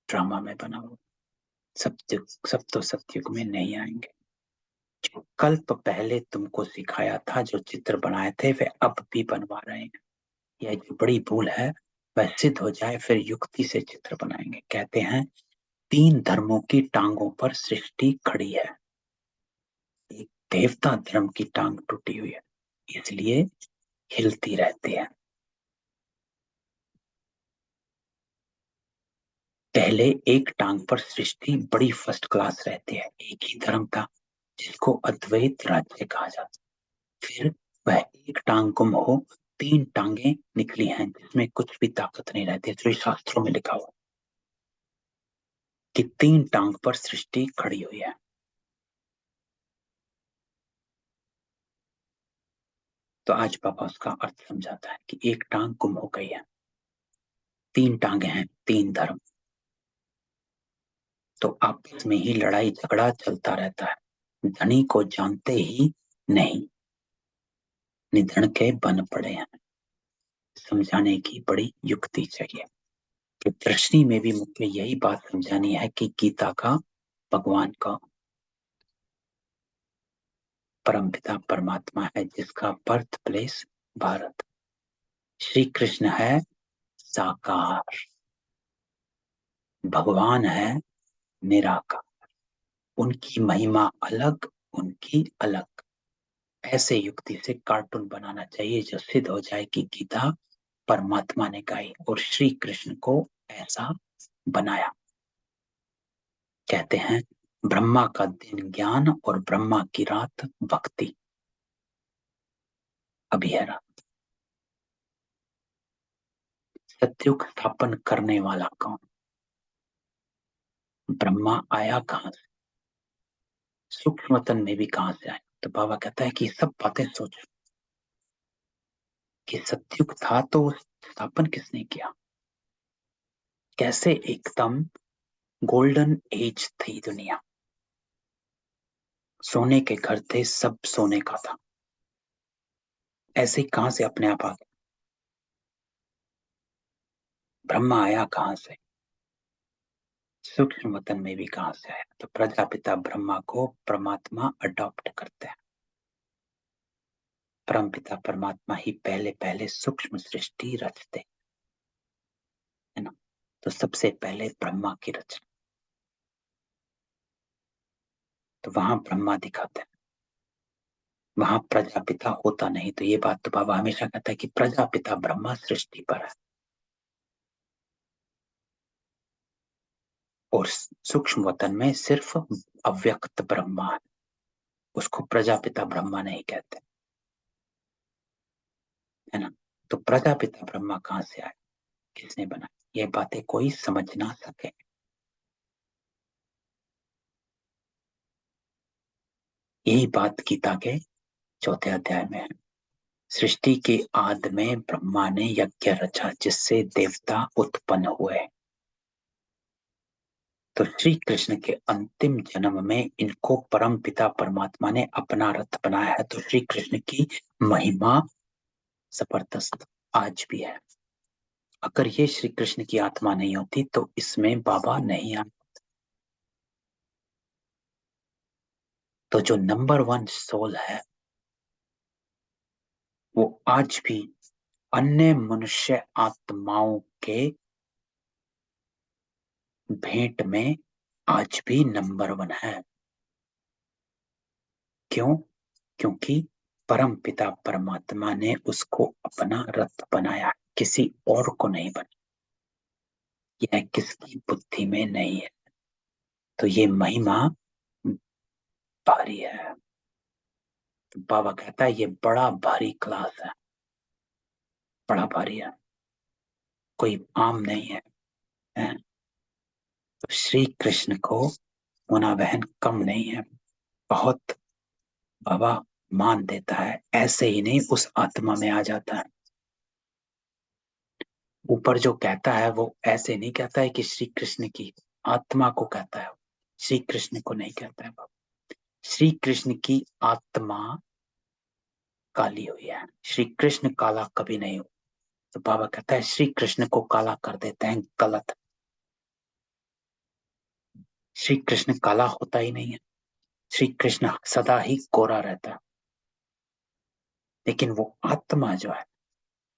ड्रामा में बना हुआ। सब तो सतयुग में नहीं आएंगे। जो कल्प पहले तुमको सिखाया था, जो चित्र बनाए थे, वे अब भी बनवा रहे हैं। यह जो बड़ी भूल है वह सिद्ध हो जाए, फिर युक्ति से चित्र बनाएंगे। कहते हैं 3 धर्मों की टांगों पर सृष्टि खड़ी है। एक देवता धर्म की टांग टूटी हुई है, इसलिए हिलती रहती है। पहले एक टांग पर सृष्टि बड़ी फर्स्ट क्लास रहती है। एक ही धर्म था जिसको अद्वैत राज्य कहा जाता। फिर वह एक टांग गुम हो 3 टांगे निकली हैं जिसमें कुछ भी ताकत नहीं रहती। तो शास्त्रों में लिखा हुआ कि 3 टांग पर सृष्टि खड़ी हुई है। तो आज पापा उसका अर्थ समझाता है कि एक टांग गुम हो गई है, 3 टांगे हैं, 3 धर्म। तो आपस में ही लड़ाई झगड़ा चलता रहता है। धनी को जानते ही नहीं, निधन के बन पड़े हैं। समझाने की बड़ी युक्ति चाहिए। तो दृष्टि में भी मुझे यही बात समझानी है कि गीता का भगवान का परमपिता परमात्मा है, जिसका बर्थ प्लेस भारत। श्री कृष्ण है साकार, भगवान है निराकार। उनकी महिमा अलग, उनकी अलग। ऐसे युक्ति से कार्टून बनाना चाहिए जो सिद्ध हो जाए कि गीता परमात्मा ने गाई और श्री कृष्ण को ऐसा बनाया। कहते हैं ब्रह्मा का दिन ज्ञान और ब्रह्मा की रात भक्ति। अभी है रात। सतयुग स्थापन करने वाला कौन? ब्रह्मा आया कहां से? सूक्ष्मतन में भी कहां से आया? तो बाबा कहता है कि सब बातें सोचो कि सतयुग था तो स्थापन किसने किया? कैसे एकदम गोल्डन एज थी दुनिया, सोने के घर थे, सब सोने का था। ऐसे कहां से अपने आप आ गया? ब्रह्मा आया कहां से? सूक्ष्म वतन में भी कहां से आया? तो प्रजापिता ब्रह्मा को परमात्मा अडॉप्ट करते हैं। परमपिता परमात्मा ही पहले पहले सूक्ष्म सृष्टि रचते है ना। तो सबसे पहले ब्रह्मा की रचना, तो वहां ब्रह्मा दिखाते हैं, वहां प्रजापिता होता नहीं। तो ये बात तो बाबा हमेशा कहता है कि प्रजापिता ब्रह्मा सृष्टि पर है और सूक्ष्म वतन में सिर्फ अव्यक्त ब्रह्मा है, उसको प्रजापिता ब्रह्मा नहीं कहते, है ना। तो प्रजापिता ब्रह्मा कहां से आए, किसने बनाया? ये बातें कोई समझ ना सके। यही बात गीता के 4थे अध्याय में है। सृष्टि के आदि में ब्रह्मा ने यज्ञ रचा जिससे देवता उत्पन्न हुए। तो श्री कृष्ण के अंतिम जन्म में इनको परम पिता परमात्मा ने अपना रथ बनाया है। तो श्री कृष्ण की महिमा जबरदस्त आज भी है। अगर ये श्री कृष्ण की आत्मा नहीं होती तो इसमें बाबा नहीं आते। तो जो नंबर 1 सोल है वो आज भी अन्य मनुष्य आत्माओं के भेंट में आज भी नंबर 1 है। क्यों? क्योंकि परम पिता परमात्मा ने उसको अपना रथ बनाया, किसी और को नहीं बनाया। यह किसकी बुद्धि में नहीं है। तो ये महिमा भारी है। तो बाबा कहता है ये बड़ा भारी क्लास है, बड़ा भारी है, कोई आम नहीं है, है? तो श्री कृष्ण को होना बहन कम नहीं है, बहुत बाबा मान देता है, ऐसे ही नहीं उस आत्मा में आ जाता है। ऊपर जो कहता है वो ऐसे नहीं कहता है कि श्री कृष्ण की आत्मा को कहता है, श्री कृष्ण को नहीं कहता है बाबा। श्री कृष्ण की आत्मा काली हुई है, श्री कृष्ण काला कभी नहीं हुआ। तो बाबा कहता है श्री कृष्ण को काला कर देते हैं, गलत। श्री कृष्ण काला होता ही नहीं है, श्री कृष्ण सदा ही गोरा रहता है, लेकिन वो आत्मा जो है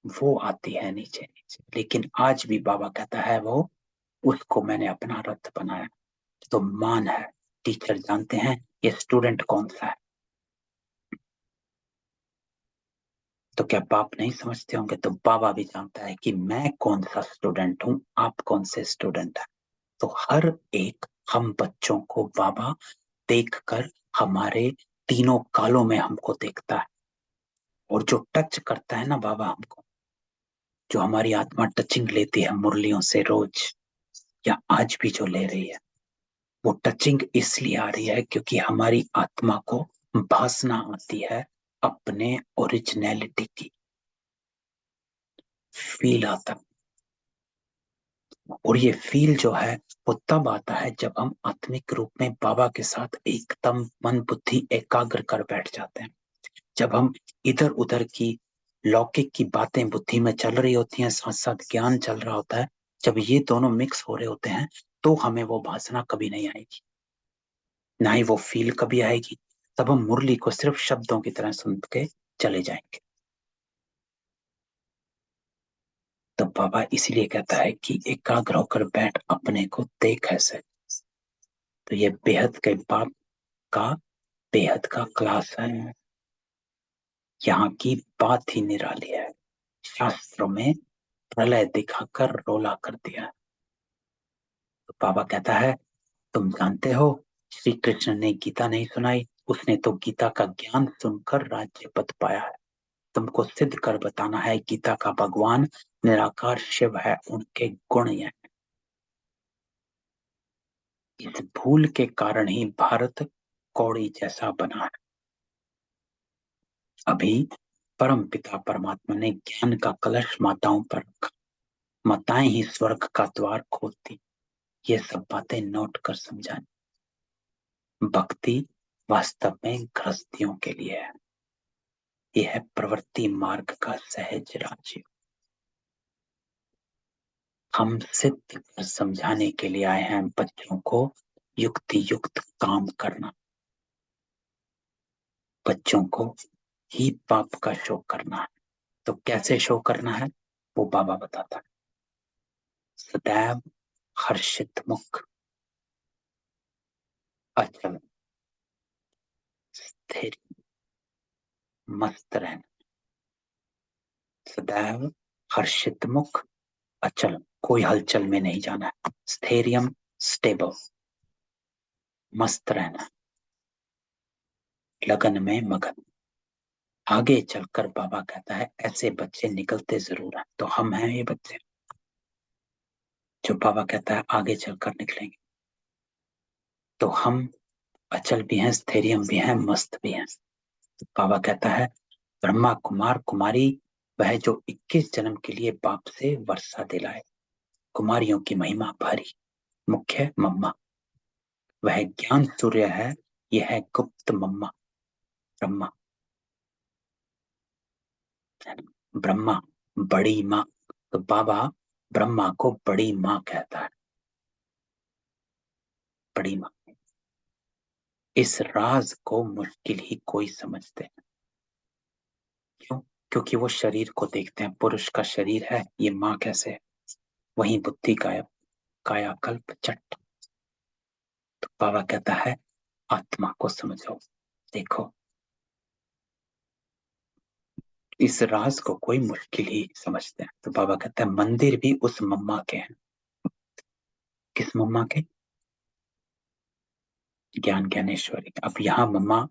वो आती है नीचे नीचे। लेकिन आज भी बाबा कहता है वो उसको मैंने अपना रथ बनाया। तो मान है, टीचर जानते हैं ये स्टूडेंट कौन सा है। तो क्या बाप नहीं समझते होंगे? तो बाबा भी जानता है कि मैं कौन सा स्टूडेंट हूं, आप कौन से स्टूडेंट है। तो हर एक हम बच्चों को बाबा देखकर हमारे तीनों कालों में हमको देखता है। और जो टच करता है ना बाबा हमको, जो हमारी आत्मा टचिंग लेती है मुरलियों से रोज, या आज भी जो ले रही है, वो टचिंग इसलिए आ रही है क्योंकि हमारी आत्मा को भासना आती है अपने ओरिजिनलिटी की, फील आता। और ये फील जो है वो तब आता है जब हम आत्मिक रूप में बाबा के साथ एकदम मन बुद्धि एकाग्र कर बैठ जाते हैं। जब हम इधर उधर की लौकिक की बातें बुद्धि में चल रही होती हैं, साथ साथ ज्ञान चल रहा होता है, जब ये दोनों मिक्स हो रहे होते हैं तो हमें वो भासना कभी नहीं आएगी, ना ही वो फील कभी आएगी। तब हम मुरली को सिर्फ शब्दों की तरह सुन के चले जाएंगे। तो बाबा इसलिए कहता है कि एकाग्र होकर बैठ, अपने को देख ऐसे। तो ये बेहद के बाप का बेहद का क्लास है। यहाँ की बात ही निराली है, शास्त्रों में प्रलय दिखाकर रोला कर दिया। तो बाबा कहता है तुम जानते हो श्री कृष्ण ने गीता नहीं सुनाई, उसने तो गीता का ज्ञान सुनकर राज्य पद पाया है। तुमको सिद्ध कर बताना है गीता का भगवान निराकार शिव है, उनके गुण ये। इस भूल के कारण ही भारत कौड़ी जैसा बना है। अभी परम पिता परमात्मा ने ज्ञान का कलश माताओं पर रखा, माताएं ही स्वर्ग का द्वार खोलती। ये सब बातें नोट कर समझानी। भक्ति वास्तव में गृहस्थियों के लिए है, यह है प्रवृत्ति मार्ग का सहज राज्य। हम सिद्ध कर समझाने के लिए आए हैं बच्चों को युक्ति युक्त काम करना, बच्चों को ही पाप का शो करना है। तो कैसे शो करना है वो बाबा बताता है। सदैव हर्षित मुख, अचल स्थिर, मस्त रहना। सदैव हर्षित मुख, अचल, कोई हलचल में नहीं जाना है। स्थैर्यम, स्टेबल, मस्त रहना, लगन में मगन। आगे चलकर बाबा कहता है ऐसे बच्चे निकलते जरूर हैं। तो हम हैं ये बच्चे जो बाबा कहता है आगे चलकर निकलेंगे। तो हम अचल भी हैं, स्थैर्यम भी हैं, मस्त भी हैं। तो बाबा कहता है ब्रह्मा कुमार कुमारी वह जो 21 जन्म के लिए बाप से वर्षा दिलाए। कुमारियों की महिमा भारी, मुख्य मम्मा, वह ज्ञान सूर्य है, यह है गुप्त मम्मा ब्रह्मा। ब्रह्मा बड़ी माँ, तो बाबा ब्रह्मा को बड़ी माँ कहता है, बड़ी माँ। इस राज को मुश्किल ही कोई समझते हैं। क्यों? क्योंकि वो शरीर को देखते हैं, पुरुष का शरीर है, ये माँ कैसे है। वही बुद्धि गायब, कायाकल्प चट्ट। तो बाबा कहता है आत्मा को समझो, देखो इस राज को कोई मुश्किल ही समझते हैं। तो बाबा कहता है मंदिर भी उस मम्मा के हैं। किस मम्मा के? ज्ञान ज्ञानेश्वरी। अब यहाँ मम्मा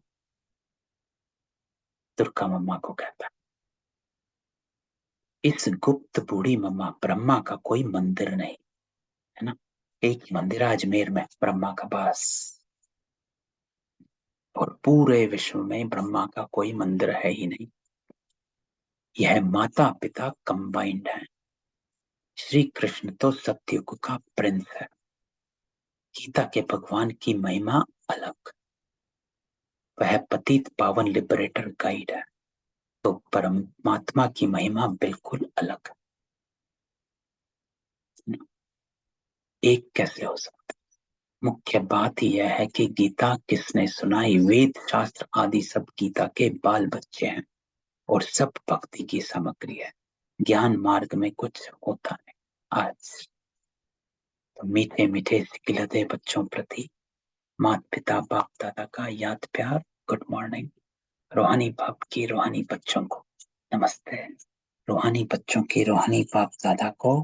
दुर्गा मम्मा को कहता है, इस गुप्त बूढ़ी मम्मा, ब्रह्मा का कोई मंदिर नहीं है ना, एक मंदिर अजमेर में ब्रह्मा का पास, और पूरे विश्व में ब्रह्मा का कोई मंदिर है ही नहीं। यह माता पिता कंबाइंड है। श्री कृष्ण तो सतयुग का प्रिंस है। गीता के भगवान की महिमा अलग, वह पतित पावन लिबरेटर गाइड है, तो परमात्मा की महिमा बिल्कुल अलग है। एक कैसे हो सकता? मुख्य बात यह है कि गीता किसने सुनाई? वेद शास्त्र आदि सब गीता के बाल बच्चे हैं और सब भक्ति की सामग्री है। ज्ञान मार्ग में कुछ होता है। आज तो मीठे मीठे सिकिलते बच्चों प्रति माता पिता बाप दादा का याद प्यार। Good morning. रूहानी बाप की रूहानी बच्चों को नमस्ते। रूहानी बच्चों की रूहानी बाप दादा को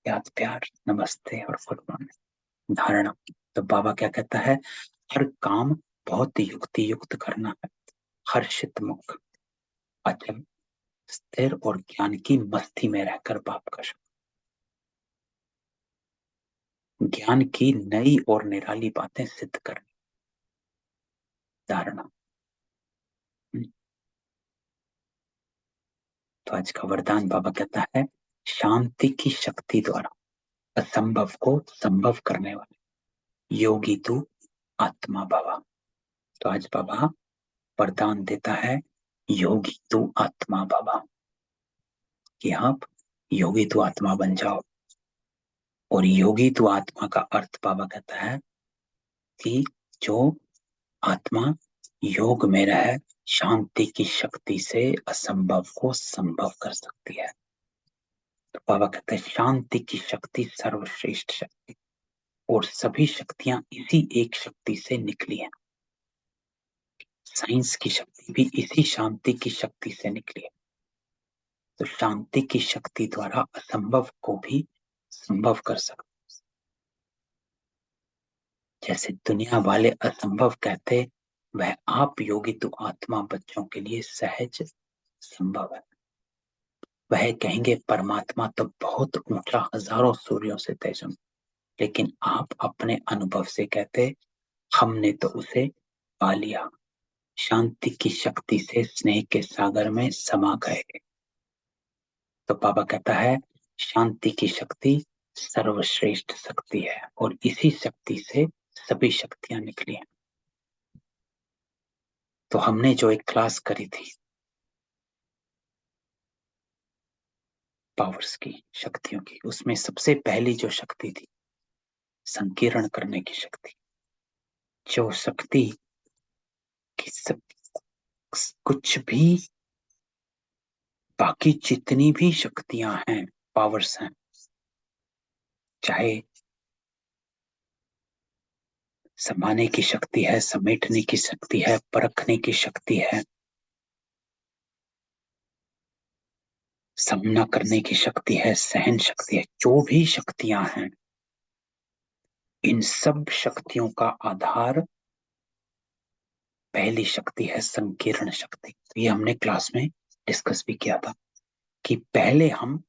याद प्यार नमस्ते और गुड मॉर्निंग। धारणा। तो बाबा क्या कहता है? हर काम बहुत युक्ति युक्त करना है। हर्षित मुख, अचल, स्थिर और ज्ञान की मस्ती में रहकर बाप का ज्ञान की नई और निराली बातें सिद्ध करनी। धारणा। तो आज का वरदान बाबा कहता है, शांति की शक्ति द्वारा असंभव को संभव करने वाले योगी तू आत्मा भवा। तो आज बाबा वरदान देता है, योगी तू आत्मा भवा, कि आप योगी तू आत्मा बन जाओ। और योगी तू आत्मा का अर्थ बाबा कहता है कि जो आत्मा योग में रहे, शांति की शक्ति से असंभव को संभव कर सकती है। तो बाबा कहते हैं, शांति की शक्ति सर्वश्रेष्ठ शक्ति, और सभी शक्तियां इसी एक शक्ति से निकली हैं। साइंस की शक्ति भी इसी शांति की शक्ति से निकली है। तो शांति की शक्ति द्वारा असंभव को भी संभव कर सकते। जैसे दुनिया वाले असंभव कहते, वह आप योगी तो आत्मा बच्चों के लिए सहज संभव है। वह कहेंगे परमात्मा तो बहुत ऊंचा, हजारों सूर्यों से तेजम, लेकिन आप अपने अनुभव से कहते, हमने तो उसे पा लिया, शांति की शक्ति से स्नेह के सागर में समा गए। तो बाबा कहता है, शांति की शक्ति सर्वश्रेष्ठ शक्ति है, और इसी शक्ति से सभी शक्तियां निकली हैं। तो हमने जो एक क्लास करी थी पावर्स की, शक्तियों की, उसमें सबसे पहली जो शक्ति थी संकीर्ण करने की शक्ति। जो शक्ति की सब कुछ भी, बाकी जितनी भी शक्तियां हैं, पावर्स हैं, चाहे समाने की शक्ति है, समेटने की शक्ति है, परखने की शक्ति है, सामना करने की शक्ति है, सहन शक्ति है, जो भी शक्तियां हैं, इन सब शक्तियों का आधार पहली शक्ति है संकीर्ण शक्ति। तो ये हमने क्लास में डिस्कस भी किया था कि पहले हम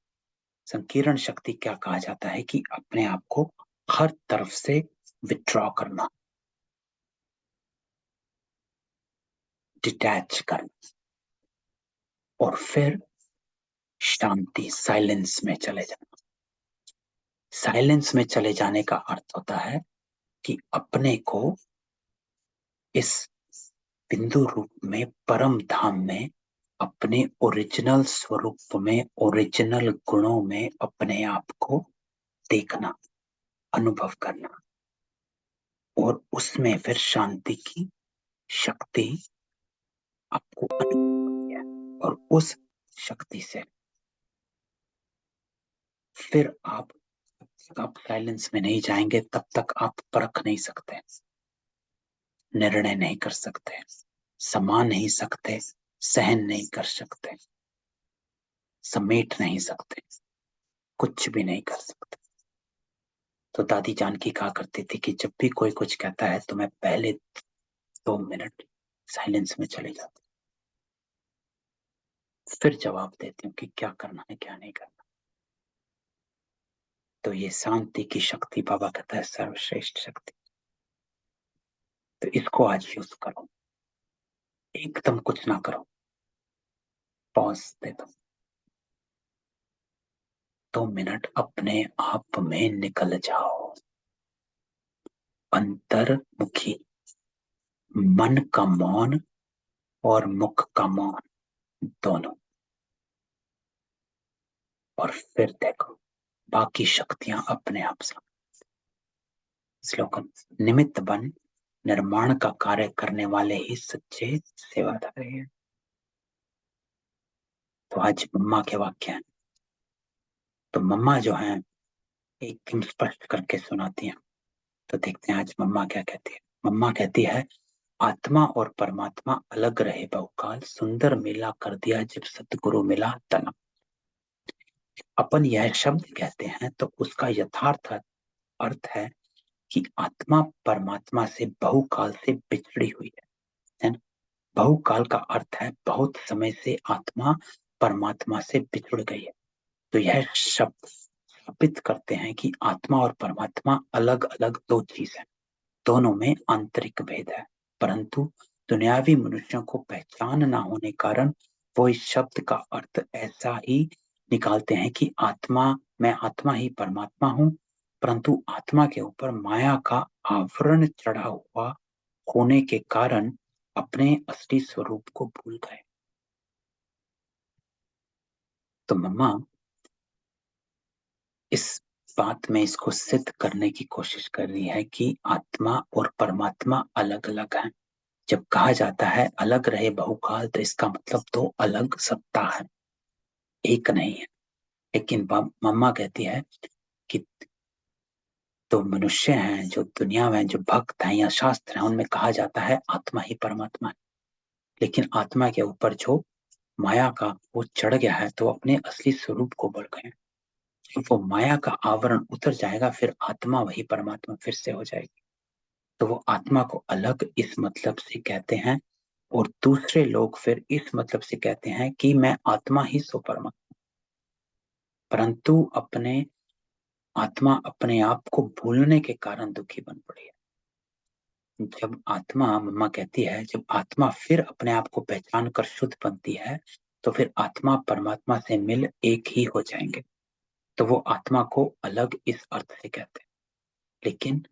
संकीर्ण शक्ति क्या कहा जाता है, कि अपने आप को हर तरफ से विथड्रॉ करना, डिटैच करना, और फिर शांति, साइलेंस में चले जाना। साइलेंस में चले जाने का अर्थ होता है कि अपने को इस बिंदु रूप में, परम धाम में, अपने ओरिजिनल स्वरूप में, ओरिजिनल गुणों में अपने आप को देखना, अनुभव करना, और उसमें फिर शांति की शक्ति आपको अनुभव होती है। और उस शक्ति से फिर आप साइलेंस में नहीं जाएंगे, तब तक आप परख नहीं सकते, निर्णय नहीं कर सकते, समा नहीं सकते, सहन नहीं कर सकते, समेट नहीं सकते, कुछ भी नहीं कर सकते। तो दादी जानकी कहा करती थी कि जब भी कोई कुछ कहता है तो मैं पहले 2 मिनट साइलेंस में चले जाती, फिर जवाब देती हूँ कि क्या करना है क्या नहीं करना। तो ये शांति की शक्ति बाबा कहता है सर्वश्रेष्ठ शक्ति। तो इसको आज यूज करो, एकदम कुछ ना करो, पॉज दे दो, 2 मिनट अपने आप में निकल जाओ, अंतर्मुखी, मन का मौन और मुख का मौन दोनों। और फिर देखो बाकी शक्तियां अपने आप से। श्लोकन, निमित्त बन निर्माण का कार्य करने वाले ही सच्चे सेवाधारी हैं। तो आज मम्मा के वाक्य हैं, तो मम्मा जो है एकदम स्पष्ट करके सुनाती हैं। तो देखते हैं आज मम्मा क्या कहती है। मम्मा कहती है, आत्मा और परमात्मा अलग रहे बहुकाल, सुंदर मेला कर दिया जब सतगुरु मिला तना। अपन यह शब्द कहते हैं तो उसका यथार्थ अर्थ है कि आत्मा परमात्मा से बहुकाल से बिछड़ी हुई है ना। बहुकाल का अर्थ है बहुत समय से आत्मा परमात्मा से बिछड़ गई है। तो यह शब्द स्थापित करते हैं कि आत्मा और परमात्मा अलग अलग दो चीज है, दोनों में आंतरिक भेद है। परंतु दुनियावी मनुष्यों को पहचान ना होने कारण वो इस शब्द का अर्थ ऐसा ही निकालते हैं कि मैं आत्मा ही परमात्मा हूँ, परंतु आत्मा के ऊपर माया का आवरण चढ़ा हुआ होने के कारण अपने असली स्वरूप को भूल गए। तो मम्मा इस बात में इसको सिद्ध करने की कोशिश कर रही है कि आत्मा और परमात्मा अलग अलग हैं। जब कहा जाता है अलग रहे बहुकाल, तो इसका मतलब दो अलग सत्ता है, एक नहीं है। लेकिन मम्मा कहती है कि तो मनुष्य हैं जो दुनिया में जो भक्त हैं या शास्त्र हैं उनमें कहा जाता है आत्मा ही परमात्मा है। लेकिन आत्मा के ऊपर जो माया का वो चढ़ गया है तो अपने असली स्वरूप को भूल गए। जब वो माया का आवरण उतर जाएगा फिर आत्मा वही परमात्मा फिर से हो जाएगी। तो वो आत्मा को अलग इस मतलब से कहते हैं और दूसरे लोग फिर इस मतलब से कहते हैं कि मैं आत्मा ही सो परमात्मा। परंतु अपने आत्मा अपने आप को भूलने के कारण दुखी बन पड़ी है। जब आत्मा, मम्मा कहती है, जब आत्मा फिर अपने आप को पहचान कर शुद्ध बनती है तो फिर आत्मा परमात्मा से मिल एक ही हो जाएंगे। तो वो आत्मा को अलग इस अर्थ से कहते हैं। लेकिन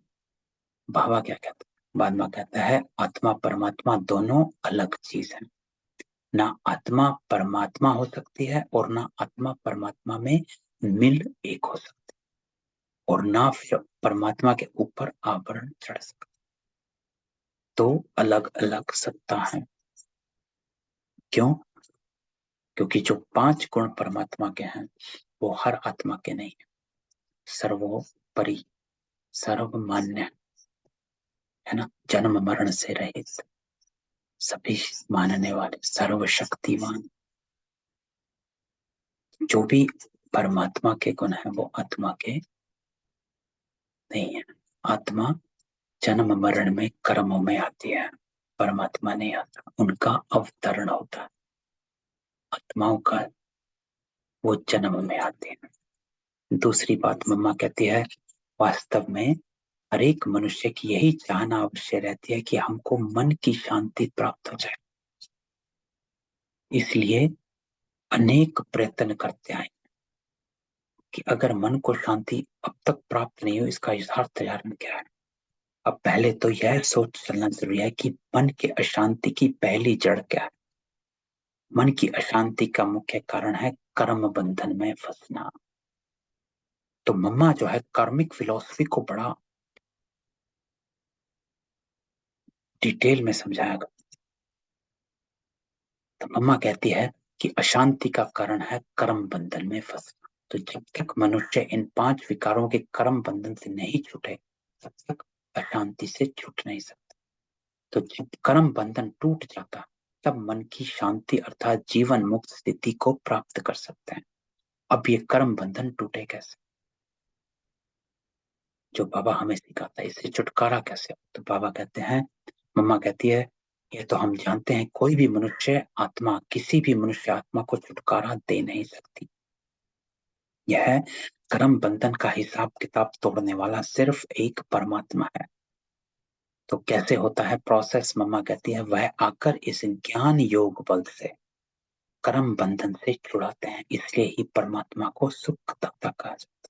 बाबा क्या कहते हैं, बाद में कहता है आत्मा परमात्मा दोनों अलग चीज है। ना आत्मा परमात्मा हो सकती है और ना आत्मा परमात्मा में मिल एक हो सकती है, और ना फिर परमात्मा के ऊपर आवरण चढ़ सकता। तो अलग अलग सत्ता है। क्यों? क्योंकि जो 5 गुण परमात्मा के हैं वो हर आत्मा के नहीं है। सर्वोपरि, सर्वमान्य, है ना, जन्म मरण से रहित, सभी मानने वाले, सर्वशक्तिमान, जो भी परमात्मा के गुण है वो आत्मा के नहीं है। आत्मा जन्म मरण में कर्मों में आती है, परमात्मा नहीं आता, उनका अवतरण होता है। आत्माओं का वो जन्म में आते हैं। दूसरी बात मम्मा कहती है, वास्तव में हर एक मनुष्य की यही चाहना अवश्य रहती है कि हमको मन की शांति प्राप्त हो जाए, इसलिए अनेक प्रयत्न करते आए कि अगर मन को शांति अब तक प्राप्त नहीं हो, इसका यथार्थ कारण क्या है। अब पहले तो यह सोच चलना जरूरी है कि मन की अशांति की पहली जड़ क्या है। मन की अशांति का मुख्य कारण है कर्म बंधन में फंसना। तो मम्मा जो है कार्मिक फिलॉसफी को बड़ा डिटेल में समझाया। तो मम्मा कहती है कि अशांति का कारण है कर्म बंधन में फंसना। तो जब तक मनुष्य इन 5 विकारों के कर्म बंधन से नहीं छूटे तब तक अशांति से छूट नहीं सकता। तो जब कर्म बंधन टूट जाता तब मन की शांति अर्थात जीवन मुक्त स्थिति को प्राप्त कर सकते हैं। अब ये कर्म बंधन टूटे कैसे, जो बाबा हमें सिखाता है, इससे छुटकारा कैसे। तो बाबा कहते हैं, मम्मा कहती है ये तो हम जानते हैं, कोई भी मनुष्य आत्मा, किसी भी मनुष्य आत्मा को छुटकारा दे नहीं सकती। यह कर्म बंधन का हिसाब किताब तोड़ने वाला सिर्फ एक परमात्मा है। तो कैसे होता है प्रोसेस? मम्मा कहती है वह आकर इस ज्ञान योग बल से कर्म बंधन से छुड़ाते हैं, इसलिए ही परमात्मा को सुख दाता कहा जाता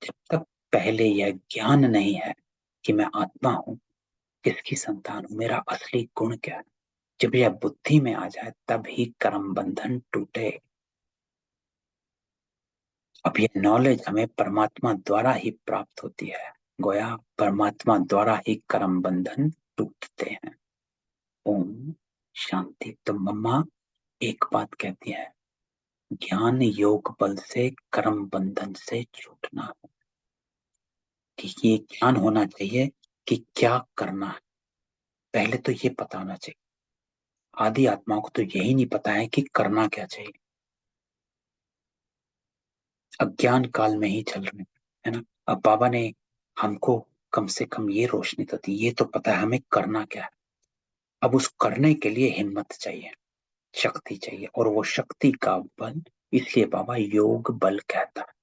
है। जब तक पहले यह ज्ञान नहीं है कि मैं आत्मा हूं, किसकी संतान हूं, मेरा असली गुण क्या है, जब यह बुद्धि में आ जाए तब ही कर्म बंधन टूटे। अब यह नॉलेज हमें परमात्मा द्वारा ही प्राप्त होती है। गोया परमात्मा द्वारा ही कर्म बंधन टूटते हैं। ओम शांति। तो मम्मा एक बात कहती है, ज्ञान योग बल से कर्म बंधन से छूटना है, कि ये ज्ञान होना चाहिए कि क्या करना है। पहले तो ये पता होना चाहिए। आदि आत्माओं को तो यही नहीं पता है कि करना क्या चाहिए, अज्ञान काल में ही चल रहे हैं, है ना। अब बाबा ने हमको कम से कम ये रोशनी तो दी, ये तो पता है हमें करना क्या है। अब उस करने के लिए हिम्मत चाहिए, शक्ति चाहिए, और वो शक्ति का बल, इसलिए बाबा योग बल कहता है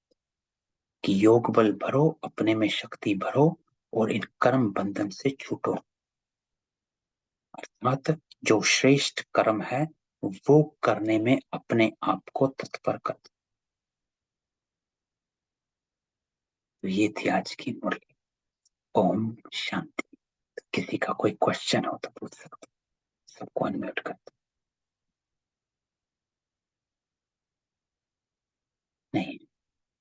कि योग बल भरो, अपने में शक्ति भरो और इन कर्म बंधन से छूटो। अर्थात जो श्रेष्ठ कर्म है वो करने में अपने आप को तत्पर कर दो। तो ये थी आज की मुरली। ओम शांति। किसी का कोई क्वेश्चन हो तो पूछ सकते, सबको अनम्यूट कर दो। नहीं,